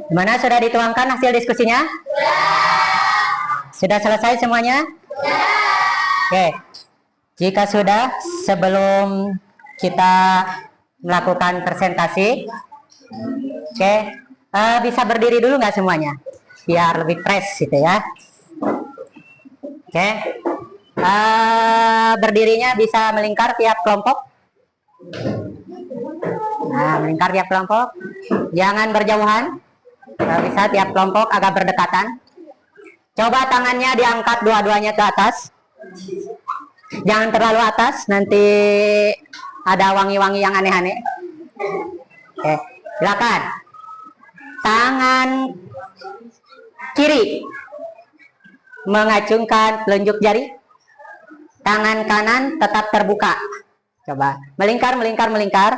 Gimana? Sudah dituangkan hasil diskusinya? Sudah selesai semuanya? Oke. Jika sudah, sebelum kita melakukan presentasi, oke, bisa berdiri dulu nggak semuanya, biar lebih fresh gitu ya. Oke, berdirinya bisa melingkar tiap kelompok. Nah, melingkar tiap kelompok. Jangan berjauhan. Kalau bisa tiap kelompok agak berdekatan. Coba tangannya diangkat dua-duanya ke atas. Jangan terlalu atas, nanti ada wangi-wangi yang aneh-aneh. Oke, silakan. Tangan kiri mengacungkan telunjuk jari. Tangan kanan tetap terbuka. Coba melingkar, melingkar, melingkar.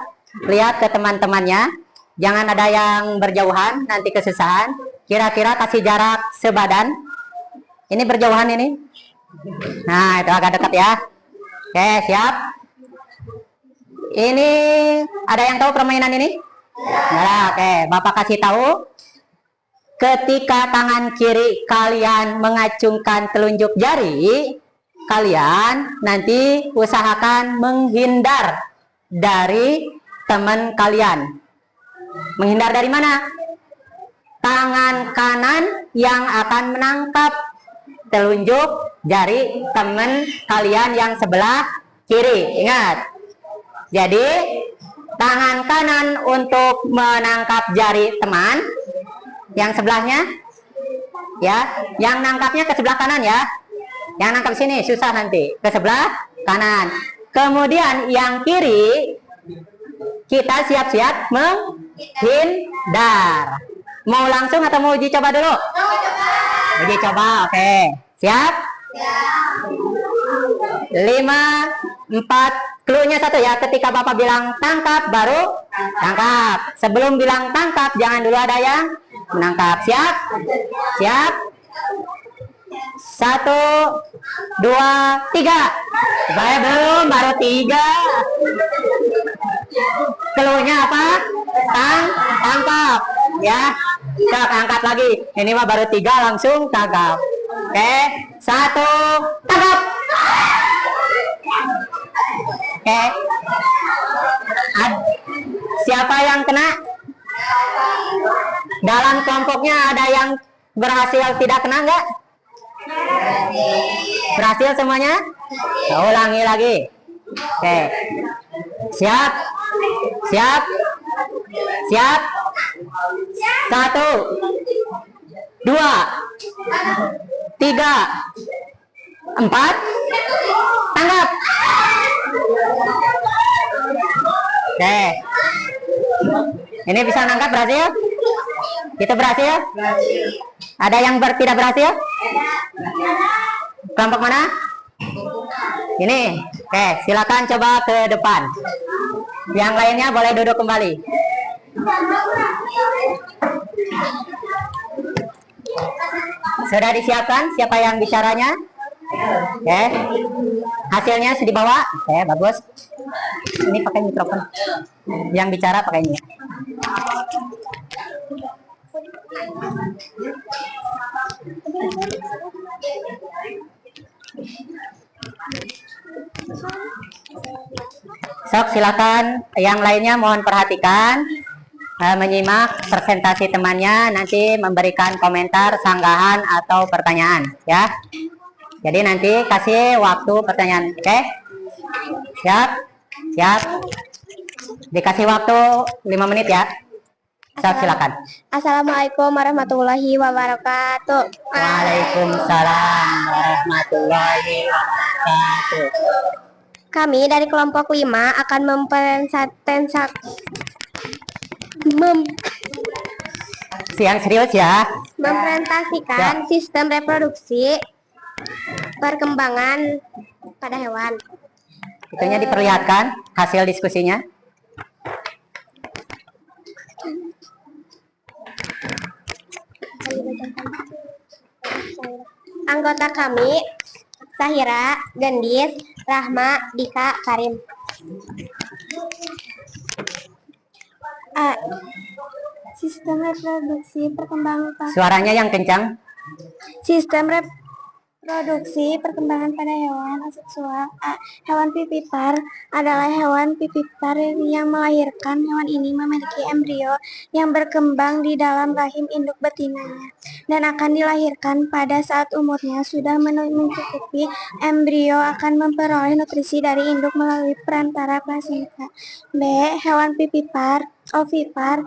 Lihat ke teman-temannya. Jangan ada yang berjauhan, nanti kesusahan. Kira-kira kasih jarak sebadan. Ini berjauhan ini. Nah, itu agak dekat ya. Oke, siap. Ini ada yang tahu permainan ini? Ya, oke, Bapak kasih tahu. Ketika tangan kiri kalian mengacungkan telunjuk jari, kalian nanti usahakan menghindar dari teman kalian. Menghindar dari mana? Tangan kanan yang akan menangkap telunjuk jari teman kalian yang sebelah kiri. Ingat. Jadi, tangan kanan untuk menangkap jari teman yang sebelahnya. Ya, yang nangkapnya ke sebelah kanan ya. Yang nangkap sini susah nanti. Ke sebelah kanan. Kemudian yang kiri kita siap-siap menghindar. Mau langsung atau mau uji coba dulu? Uji coba, oke. Siap? 5, 4, cluenya satu ya. Ketika Bapak bilang tangkap, baru tangkap. Sebelum bilang tangkap, jangan dulu ada yang menangkap. Siap? Siap? 1, 2, 3. Saya belum, baru 3. Cluenya apa? Tangkap. Ya. Siap, angkat lagi. Ini mah baru 3, langsung tangkap. Oke, 1, tangkap. Oke. Siapa yang kena? Dalam kelompoknya ada yang berhasil tidak kena nggak? Berhasil semuanya? Ulangi lagi. Oke. Siap? Siap? Siap? 1, 2, 3, 4, tangkap. Oke. Ini bisa nangkap berhasil? Itu berhasil? Ada yang tidak berhasil? Kelompok mana? Ini. Oke, silakan coba ke depan. Yang lainnya boleh duduk kembali. Sudah disiapkan siapa yang bicaranya? Oke. Hasilnya sudah dibawa. Oke, bagus. Ini pakai mikrofon. Yang bicara pakai ini. Sok, silakan. Yang lainnya mohon perhatikan. Menyimak presentasi temannya, nanti memberikan komentar, sanggahan atau pertanyaan ya. Jadi nanti kasih waktu pertanyaan. Oke? Siap? Siap? Dikasih waktu 5 menit ya. Siap, silakan. Assalamualaikum warahmatullahi wabarakatuh. Waalaikumsalam warahmatullahi wabarakatuh. Kami dari kelompok 5 akan Yang serius ya. mempresentasikan sistem reproduksi perkembangan pada hewan. Itunya diperlihatkan hasil diskusinya. Anggota kami Sahira, Gendis, Rahma, Dika, Karim. Sistem reproduksi perkembangan Suaranya yang kencang. sistem Produksi perkembangan pada hewan aseksual. Hewan vivipar adalah hewan vivipar yang melahirkan. Hewan ini memiliki embrio yang berkembang di dalam rahim induk betinanya dan akan dilahirkan pada saat umurnya sudah mencukupi. Embrio akan memperoleh nutrisi dari induk melalui perantara plasenta. B. Hewan vivipar ovipar.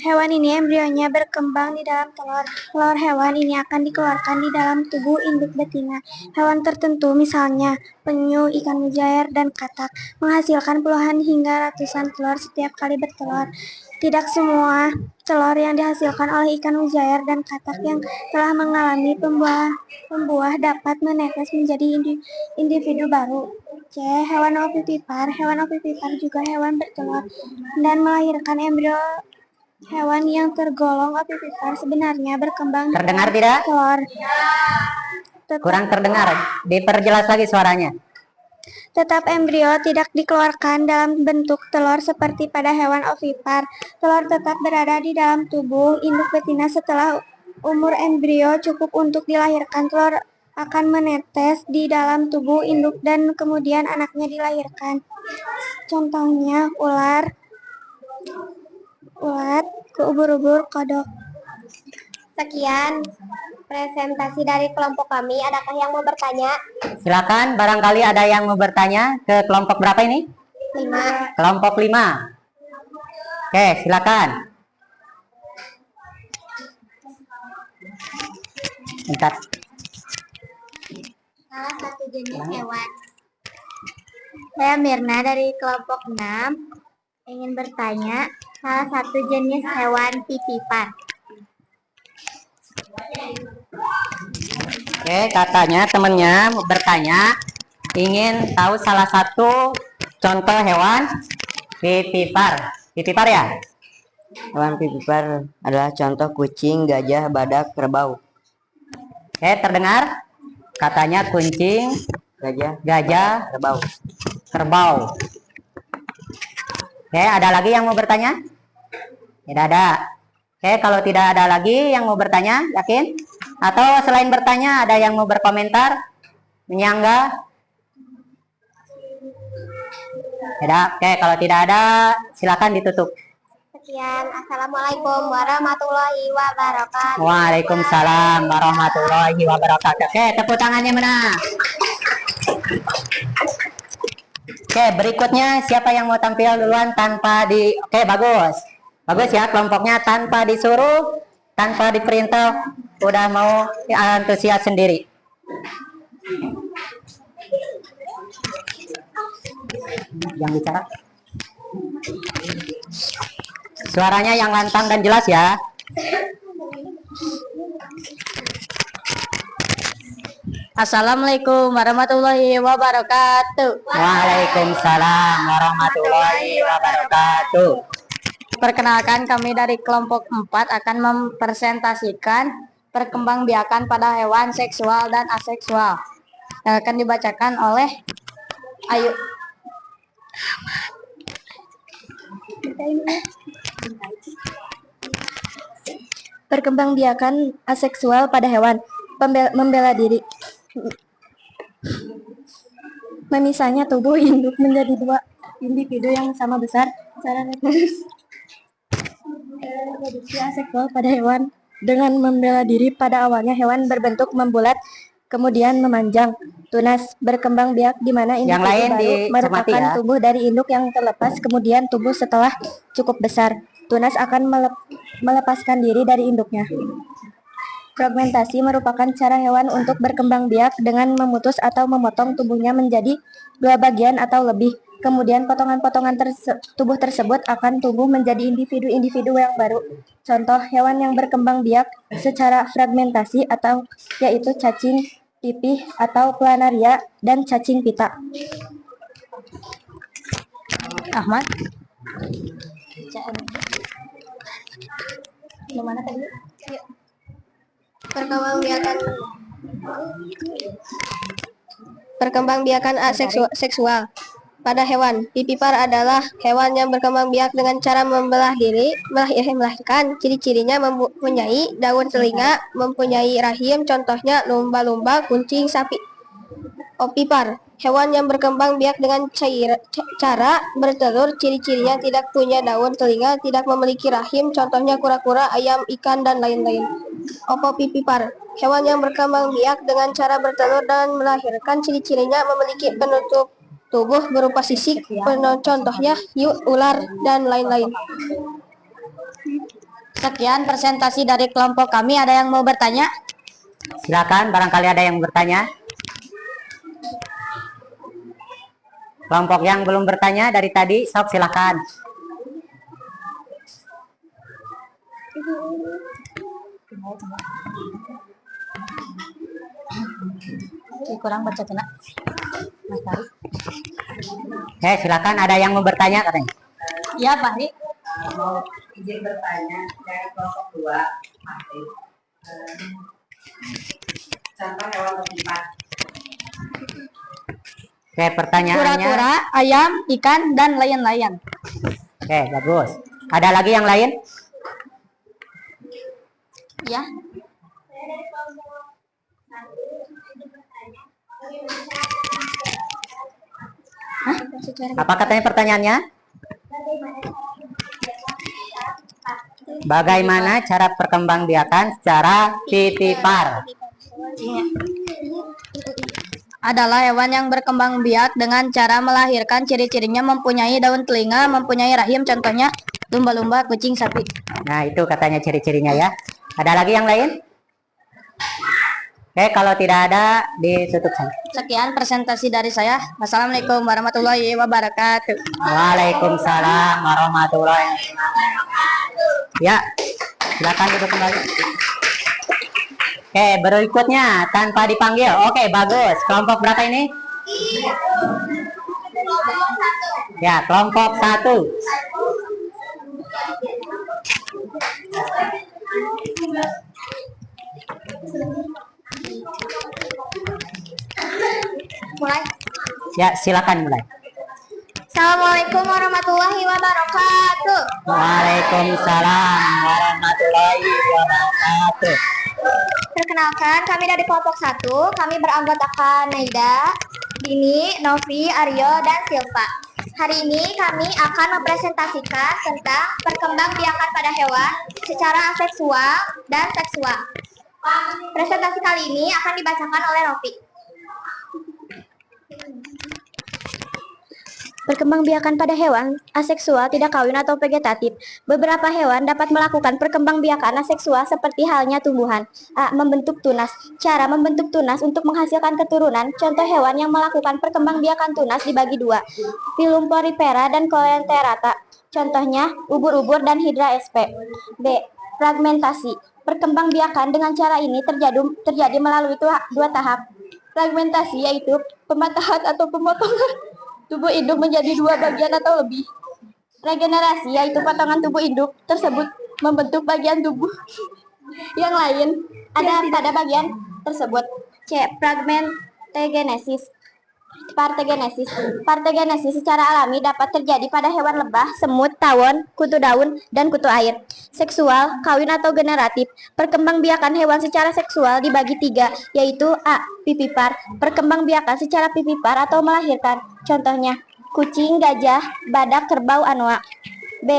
Hewan ini embrionya berkembang di dalam telur. Telur hewan ini akan dikeluarkan di dalam tubuh induk betina. Hewan tertentu misalnya penyu, ikan mujair, dan katak menghasilkan puluhan hingga ratusan telur setiap kali bertelur. Tidak semua telur yang dihasilkan oleh ikan mujair dan katak yang telah mengalami pembuah dapat menetes menjadi individu baru. C. Hewan ovipar. Hewan ovipar juga hewan bertelur dan melahirkan embrio. Hewan yang tergolong ovipar sebenarnya berkembang di Terdengar dalam tidak? telur. Kurang terdengar. Diperjelas lagi suaranya. Tetap embrio tidak dikeluarkan dalam bentuk telur seperti pada hewan ovipar. Telur tetap berada di dalam tubuh induk betina setelah umur embrio cukup untuk dilahirkan. Telur akan menetes di dalam tubuh induk dan kemudian anaknya dilahirkan. Contohnya ulat, ubur-ubur, kodok. Sekian presentasi dari kelompok kami. Adakah yang mau bertanya? Silakan, barangkali ada yang mau bertanya ke kelompok berapa ini? 5. Kelompok 5. Oke, silakan. Bentar. Salah satu jenis hewan. Saya Mirna dari kelompok 6 ingin bertanya salah satu jenis hewan vivipar. Oke, katanya temennya mau bertanya ingin tahu salah satu contoh hewan vivipar. Vivipar ya? Hewan vivipar adalah contoh kucing, gajah, badak, kerbau. Oke, terdengar? Katanya kucing, gajah, kerbau. Oke, ada lagi yang mau bertanya? Tidak ada. Oke, kalau tidak ada lagi yang mau bertanya, yakin? Atau selain bertanya, ada yang mau berkomentar? Menyangga? Tidak. Oke, kalau tidak ada, silakan ditutup. Sekian, assalamualaikum warahmatullahi wabarakatuh. Waalaikumsalam warahmatullahi wabarakatuh. Oke, tepuk tangannya mana? Oke, berikutnya siapa yang mau tampil duluan tanpa di... Oke, bagus. Bagus ya, kelompoknya tanpa disuruh, tanpa diperintah, udah mau antusias sendiri. Yang bicara. Suaranya yang lantang dan jelas ya. Assalamualaikum warahmatullahi wabarakatuh. Waalaikumsalam warahmatullahi wabarakatuh. Perkenalkan, kami dari kelompok 4 akan mempresentasikan perkembangbiakan pada hewan seksual dan aseksual yang akan dibacakan oleh Ayu. Perkembangbiakan aseksual pada hewan. Membela diri. Memisahnya tubuh induk menjadi dua individu yang sama besar. Cara reproduksi aseksual pada hewan. Dengan membela diri, pada awalnya hewan berbentuk membulat, kemudian memanjang. Tunas berkembang biak di mana individu baru merupakan tubuh dari induk yang terlepas, kemudian tubuh setelah cukup besar. Tunas akan melepaskan diri dari induknya. Fragmentasi merupakan cara hewan untuk berkembang biak dengan memutus atau memotong tubuhnya menjadi dua bagian atau lebih. Kemudian potongan-potongan tubuh tersebut akan tumbuh menjadi individu-individu yang baru. Contoh hewan yang berkembang biak secara fragmentasi atau yaitu cacing pipih atau planaria dan cacing pita. Ahmad. Gimana tadi? Perkembangbiakan aseksual. pada hewan. Vivipar adalah hewan yang berkembang biak dengan cara membelah diri, melahirkan. Ciri-cirinya mempunyai daun telinga, mempunyai rahim, contohnya lumba-lumba, kucing, sapi. Ovipar, hewan yang berkembang biak dengan cara bertelur. Ciri-cirinya tidak punya daun telinga, tidak memiliki rahim, contohnya kura-kura, ayam, ikan, dan lain-lain. Ovovivipar, hewan yang berkembang biak dengan cara bertelur dan melahirkan. Ciri-cirinya memiliki penutup tubuh berupa sisik, contohnya hiu, ular, dan lain-lain. Sekian presentasi dari kelompok kami. Ada yang mau bertanya? Silakan, barangkali ada yang bertanya. Kelompok yang belum bertanya dari tadi, sok silakan. Kurang baca kena. Mas Fahri. Silakan, ada yang mau bertanya katanya. Ya, Fahri. Mau izin bertanya dari kelompok 2 masih contoh hewan bersifat. Pertanyaannya. Kura-kura, ayam, ikan, dan lain-lain. Bagus. Ada lagi yang lain? Ya. Hah? Apa katanya pertanyaannya? Bagaimana cara perkembangbiakan secara vivipar? Adalah hewan yang berkembang biak dengan cara melahirkan. Ciri-cirinya mempunyai daun telinga, mempunyai rahim, contohnya lumba-lumba, kucing, sapi. Nah, itu katanya ciri-cirinya ya. Ada lagi yang lain? Kalau tidak ada, ditutup saja. Sekian presentasi dari saya. Wassalamualaikum warahmatullahi wabarakatuh. Waalaikumsalam warahmatullahi wabarakatuh. Ya, silakan duduk kembali. Berikutnya tanpa dipanggil. Bagus. Kelompok berapa ini? Ya, kelompok 1. Mulai. Ya, silakan mulai. Assalamualaikum warahmatullahi wabarakatuh. Waalaikumsalam warahmatullahi wabarakatuh. Perkenalkan, kami dari kelompok 1. Kami beranggotakan Naida, Dini, Novi, Aryo, dan Silva. Hari ini kami akan mempresentasikan tentang perkembangbiakan pada hewan secara aseksual dan seksual. Presentasi kali ini akan dibacakan oleh Novi. Perkembangbiakan pada hewan aseksual tidak kawin atau vegetatif. Beberapa hewan dapat melakukan perkembangbiakan aseksual seperti halnya tumbuhan. A. Membentuk tunas. Cara membentuk tunas untuk menghasilkan keturunan. Contoh hewan yang melakukan perkembangbiakan tunas dibagi dua. Phylum Porifera dan Coenterata. Contohnya ubur-ubur dan Hydra sp. B. Fragmentasi. Perkembangbiakan dengan cara ini terjadi melalui dua tahap. Fragmentasi yaitu pematahan atau pemotongan tubuh induk menjadi dua bagian atau lebih. Regenerasi yaitu potongan tubuh induk tersebut membentuk bagian tubuh yang lain ada pada bagian tersebut. C. Fragmentogenesis. Partegenesis secara alami dapat terjadi pada hewan lebah, semut, tawon, kutu daun, dan kutu air. Seksual, kawin atau generatif. Perkembangbiakan hewan secara seksual dibagi tiga, yaitu A. Vivipar. Perkembangbiakan secara vivipar atau melahirkan. Contohnya, kucing, gajah, badak, kerbau, anoa. B.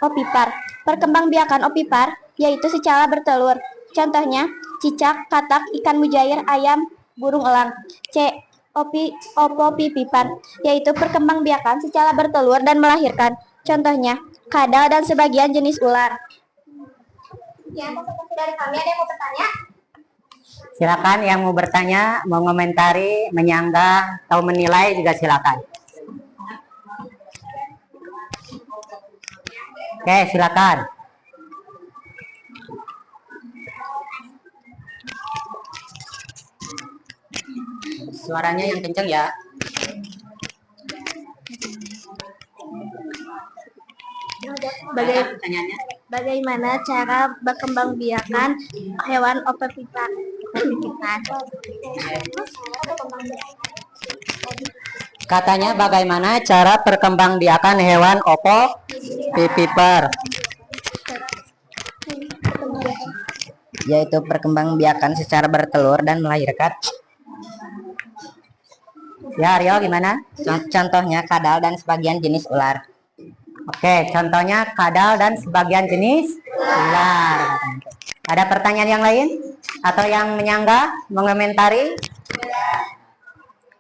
Ovipar. Perkembangbiakan ovipar, yaitu secara bertelur. Contohnya, cicak, katak, ikan mujair, ayam, burung elang. C. Ovovivipar, yaitu perkembangbiakan secara bertelur dan melahirkan. Contohnya, kadal dan sebagian jenis ular. Ya, dari kami ada yang mau bertanya? Silakan yang mau bertanya, mau komentari, menyanggah, atau menilai juga silakan. Silakan. Suaranya yang kencang ya. Bagaimana cara berkembangbiakan hewan ovipar? Katanya bagaimana cara perkembangbiakan hewan ovoviviper? Yaitu perkembangbiakan secara bertelur dan melahirkan. Ya, Rio gimana? Contohnya kadal dan sebagian jenis ular. Oke, contohnya kadal dan sebagian jenis ular. Ada pertanyaan yang lain? Atau yang menyanggah, mengomentari?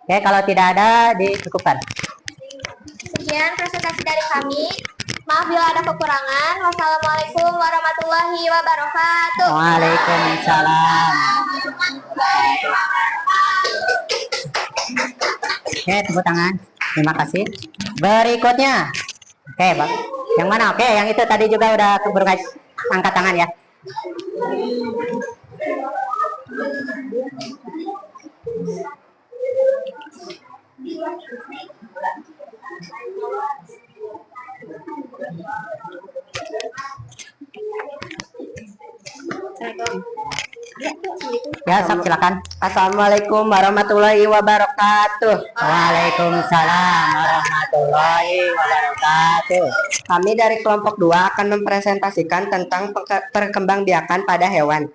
Oke, kalau tidak ada, dicukupkan. Sekian presentasi dari kami. Maaf bila ada kekurangan. Wassalamualaikum warahmatullahi wabarakatuh. Waalaikumsalam. Oke, tepuk tangan. Terima kasih. Berikutnya. Oke, Bang. Yang mana? Oke, yang itu tadi juga udah keburu angkat tangan ya. Ya, Sam, silakan. Assalamualaikum warahmatullahi wabarakatuh. Waalaikumsalam warahmatullahi wabarakatuh. Kami dari kelompok 2 akan mempresentasikan tentang perkembangbiakan pada hewan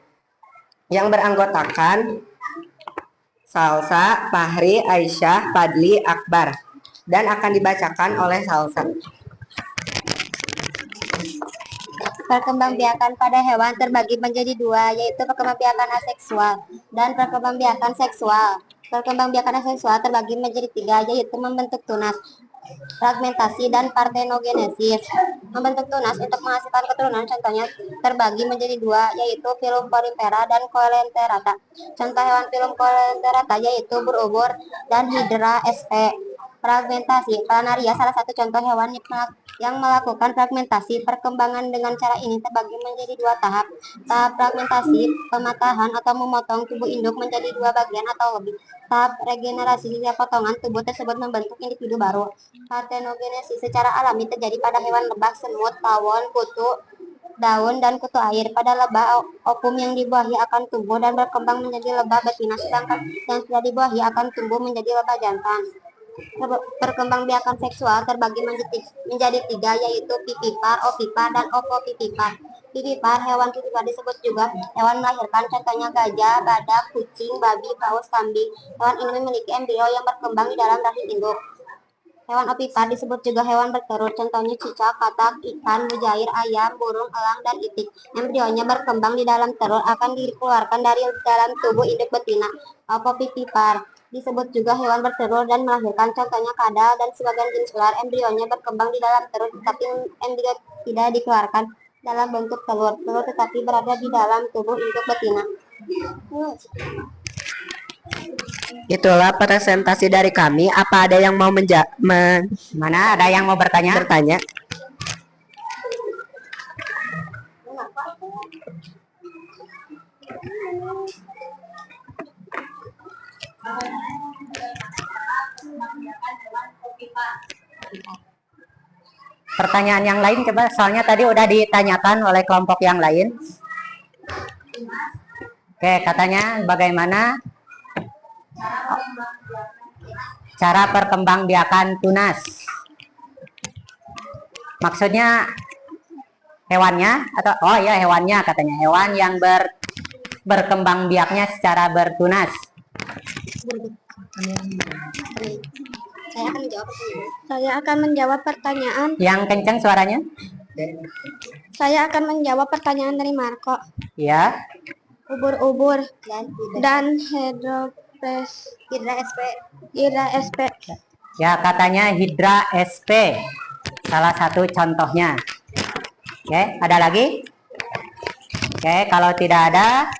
yang beranggotakan Salsa, Fahri, Aisyah, Fadli, Akbar, dan akan dibacakan oleh Salsa. Perkembangbiakan pada hewan terbagi menjadi dua, yaitu perkembangbiakan aseksual dan perkembangbiakan seksual. Perkembangbiakan aseksual terbagi menjadi tiga, yaitu membentuk tunas, fragmentasi, dan partenogenesis. Membentuk tunas untuk menghasilkan keturunan contohnya terbagi menjadi dua, yaitu filum porifera dan coelenterata. Contoh hewan filum coelenterata yaitu berubur dan Hydra sp. Fragmentasi, planaria salah satu contoh hewan yang melakukan fragmentasi. Perkembangan dengan cara ini terbagi menjadi dua tahap. Tahap fragmentasi, pematahan atau memotong tubuh induk menjadi dua bagian atau lebih. Tahap regenerasi, setiap potongan tubuh tersebut membentuk individu baru. Partenogenesis secara alami terjadi pada hewan lebah, semut, tawon, kutu daun, dan kutu air. Pada lebah, ovum yang dibuahi akan tumbuh dan berkembang menjadi lebah betina, sedangkan yang tidak dibuahi akan tumbuh menjadi lebah jantan. Perkembangbiakan seksual terbagi menjadi tiga, yaitu pipipar, ovipar, dan ovovivipar. Pipipar, hewan pipipar disebut juga hewan melahirkan, contohnya gajah, badak, kucing, babi, paus, kambing. Hewan ini memiliki embrio yang berkembang di dalam rahim induk. Hewan ovipar disebut juga hewan bertelur, contohnya cicak, katak, ikan, mujair, ayam, burung, elang, dan itik. Embrionya berkembang di dalam telur akan dikeluarkan dari dalam tubuh induk betina. Ovovivipar disebut juga hewan bertelur dan melahirkan, contohnya kadal dan sebagian jenis ular. Embrionya berkembang di dalam telur, tetapi embrio tidak dikeluarkan dalam bentuk telur. Telur tetapi berada di dalam tubuh induk betina. Itulah presentasi dari kami. Apa ada yang mau Mana ada yang mau bertanya? Pertanyaan yang lain coba, soalnya tadi udah ditanyakan oleh kelompok yang lain. Oke, katanya bagaimana cara perkembangbiakan tunas? Maksudnya hewannya atau oh ya hewannya, katanya hewan yang berkembang biaknya secara bertunas. Saya akan menjawab pertanyaan. Yang kencang suaranya. Saya akan menjawab pertanyaan dari Marco. Ya. Ubur-ubur dan Hydra sp. Ya, katanya Hydra sp. Salah satu contohnya. Oke, ada lagi? Oke, kalau tidak ada,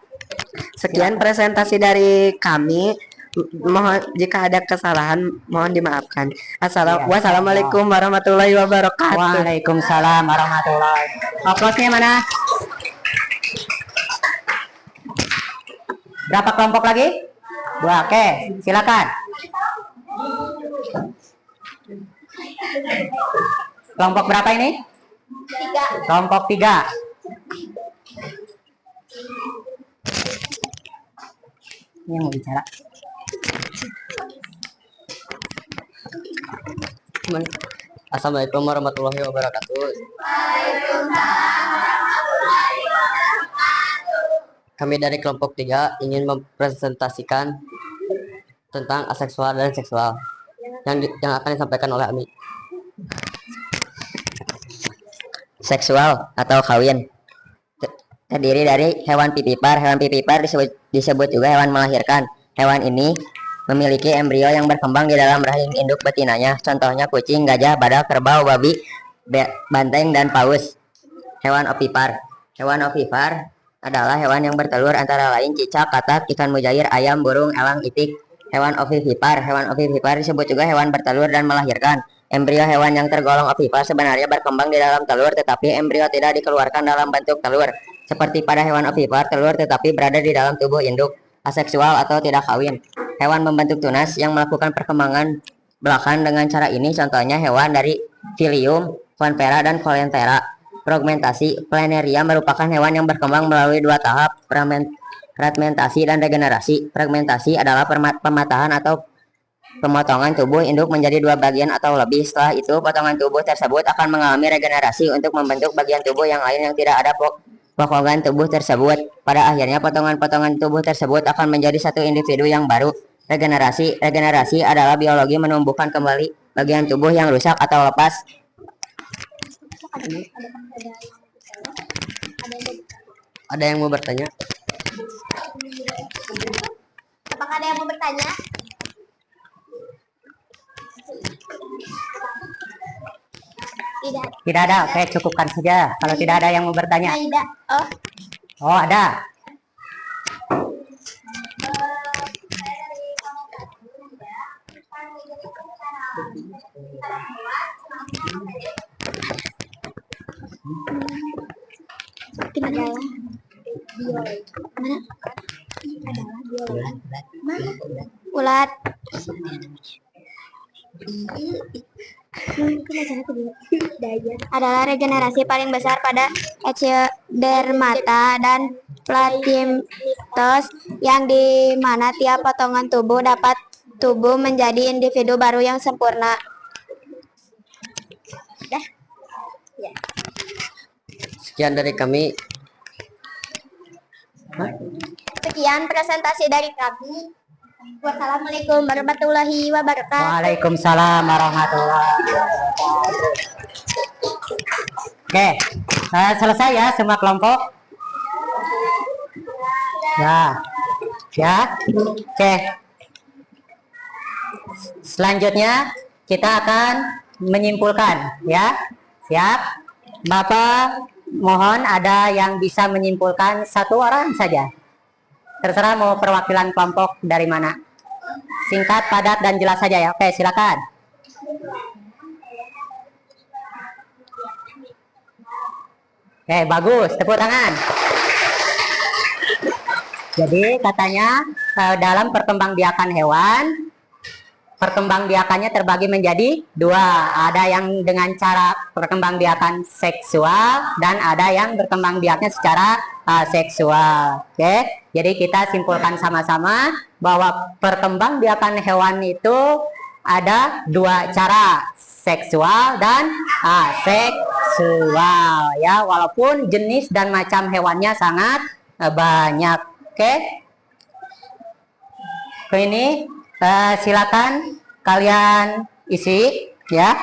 sekian presentasi dari kami. Mohon jika ada kesalahan mohon dimaafkan. Wassalamualaikum warahmatullahi wabarakatuh. Waalaikumsalam warahmatullahi. Aplausnya mana? Berapa kelompok lagi? 2. Oke, silakan. Kelompok berapa ini? 3. Kelompok 3. Ini yang mau bicara. Assalamualaikum warahmatullahi wabarakatuh. Kami dari kelompok 3 ingin mempresentasikan tentang aseksual dan seksual yang akan disampaikan oleh Ami. Seksual atau kawin terdiri dari hewan pipipar. Hewan pipipar disebut juga hewan melahirkan. Hewan ini memiliki embrio yang berkembang di dalam rahim induk betinanya. Contohnya kucing, gajah, badak, kerbau, babi, banteng, dan paus. Hewan ovipar. Hewan ovipar adalah hewan yang bertelur antara lain cicak, katak, ikan mujair, ayam, burung, elang, itik. Hewan ovipar. Hewan ovipar disebut juga hewan bertelur dan melahirkan. Embrio hewan yang tergolong ovipar sebenarnya berkembang di dalam telur, tetapi embrio tidak dikeluarkan dalam bentuk telur. Seperti pada hewan ovipar, telur tetapi berada di dalam tubuh induk. Aseksual atau tidak kawin. Hewan membentuk tunas yang melakukan perkembangan belakang dengan cara ini, contohnya hewan dari Filium, Conifera, dan Coleoptera. Fragmentasi. Planaria merupakan hewan yang berkembang melalui 2 tahap, fragmentasi dan regenerasi. Fragmentasi adalah pematahan atau pemotongan tubuh induk menjadi 2 bagian atau lebih. Setelah itu, potongan tubuh tersebut akan mengalami regenerasi untuk membentuk bagian tubuh yang lain yang tidak ada potongan tubuh tersebut. Pada akhirnya, potongan-potongan tubuh tersebut akan menjadi satu individu yang baru. Regenerasi adalah biologi menumbuhkan kembali bagian tubuh yang rusak atau lepas. Ada yang mau bertanya? Apakah ada yang mau bertanya? Tidak. Tidak ada. Oke, cukupkan saja. Kalau tidak ada yang mau bertanya. Tidak. Oh, ada. Adalah ulat. Adalah regenerasi paling besar pada Echinodermata dan Platypus, yang di mana tiap potongan tubuh dapat tumbuh menjadi individu baru yang sempurna. Sekian dari kami. Sekian presentasi dari kami. Wassalamualaikum warahmatullahi wabarakatuh. Waalaikumsalam warahmatullahi wabarakatuh. Oke, selesai ya semua kelompok. Ya. Oke. Selanjutnya kita akan menyimpulkan, ya. Siap? Bapak mohon ada yang bisa menyimpulkan 1 orang saja. Terserah mau perwakilan kelompok dari mana. Singkat, padat, dan jelas saja ya. Oke, silakan. Oke, bagus. Tepuk tangan. Jadi katanya dalam perkembangbiakan hewan, perkembangbiakannya terbagi menjadi 2. Ada yang dengan cara perkembangbiakan seksual dan ada yang berkembangbiaknya secara seksual. Oke, jadi kita simpulkan sama-sama bahwa perkembangbiakan hewan itu ada 2 cara, seksual dan aseksual. Ya, walaupun jenis dan macam hewannya sangat banyak. Oke, ini silakan kalian isi ya.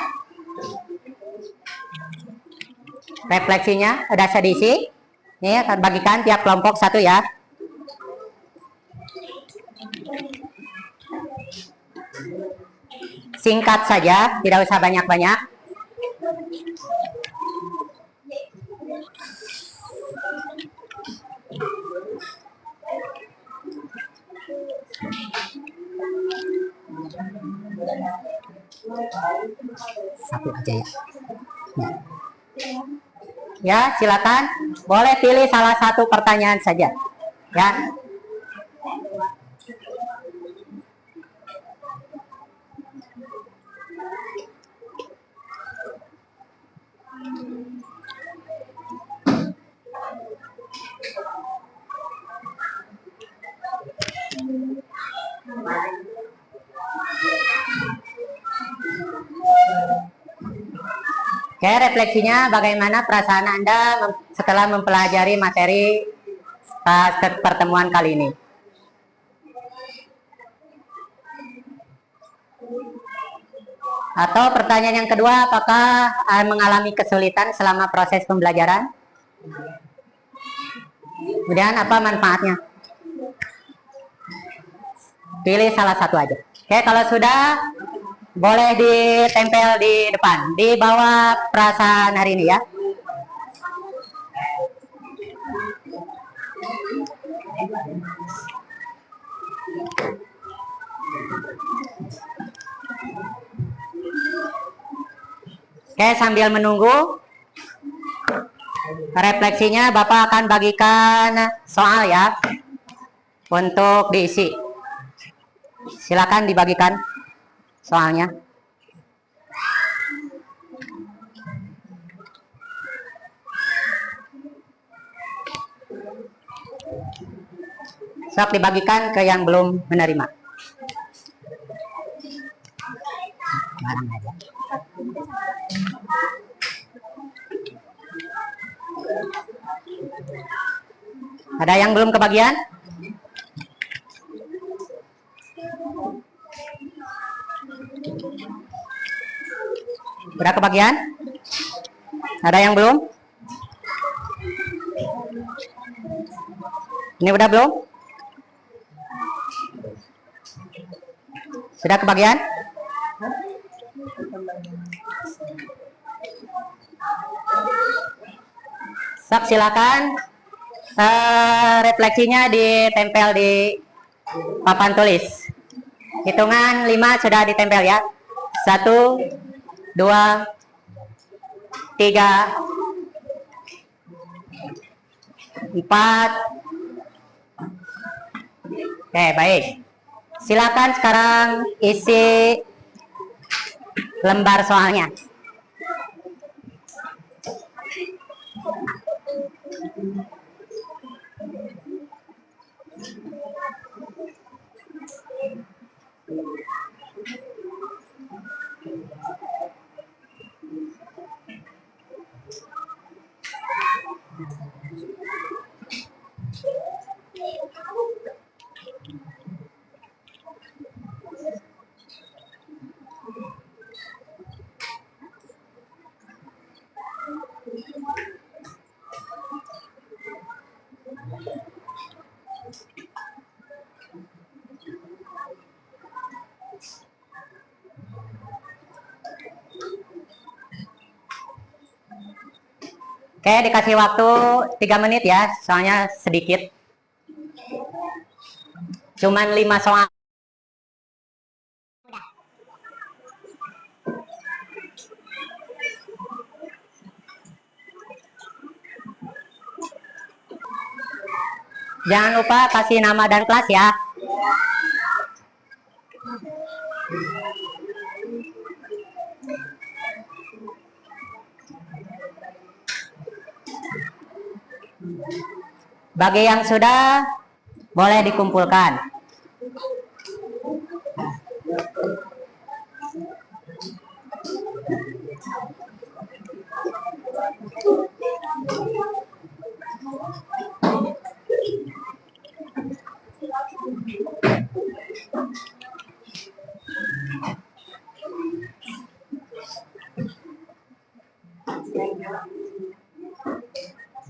Refleksinya udah saya diisi. Ini akan bagikan tiap kelompok 1 ya. Singkat saja, tidak usah banyak-banyak. Satu aja ya. Ya, silakan. Boleh pilih salah satu pertanyaan saja. Ya. Oke, refleksinya bagaimana perasaan Anda setelah mempelajari materi pertemuan kali ini? Atau pertanyaan yang kedua, apakah mengalami kesulitan selama proses pembelajaran? Kemudian apa manfaatnya? Pilih salah satu aja. Oke, kalau sudah boleh ditempel di depan, di bawah perasaan hari ini ya. Oke, sambil menunggu refleksinya, Bapak akan bagikan soal ya untuk diisi. Silakan dibagikan soalnya. Sok dibagikan ke yang belum menerima. Ada yang belum kebagian? Udah kebagian? Ada yang belum? Ini udah belum? Sudah kebagian? Sok silakan refleksinya ditempel di papan tulis. Hitungan 5 sudah ditempel ya. 1, 2, 3, 4. Oke, baik. Silakan sekarang isi lembar soalnya. Oke, dikasih waktu 3 menit ya, soalnya sedikit. Cuman 5 soal. Jangan lupa kasih nama dan kelas ya. Bagi yang sudah, boleh dikumpulkan.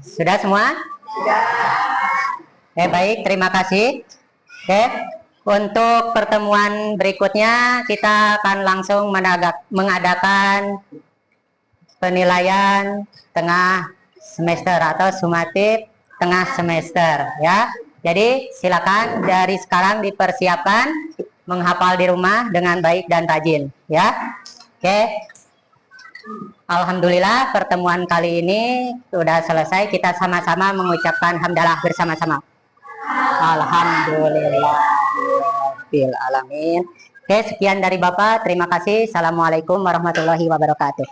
Sudah semua? Sudah. Baik, terima kasih. Oke, untuk pertemuan berikutnya kita akan langsung mengadakan penilaian tengah semester atau sumatif tengah semester ya. Jadi silakan dari sekarang dipersiapkan menghafal di rumah dengan baik dan rajin ya. Oke. Alhamdulillah pertemuan kali ini sudah selesai. Kita sama-sama mengucapkan hamdalah bersama-sama. Alhamdulillahirabbil alamin. Oke, sekian dari Bapak. Terima kasih. Assalamualaikum warahmatullahi wabarakatuh.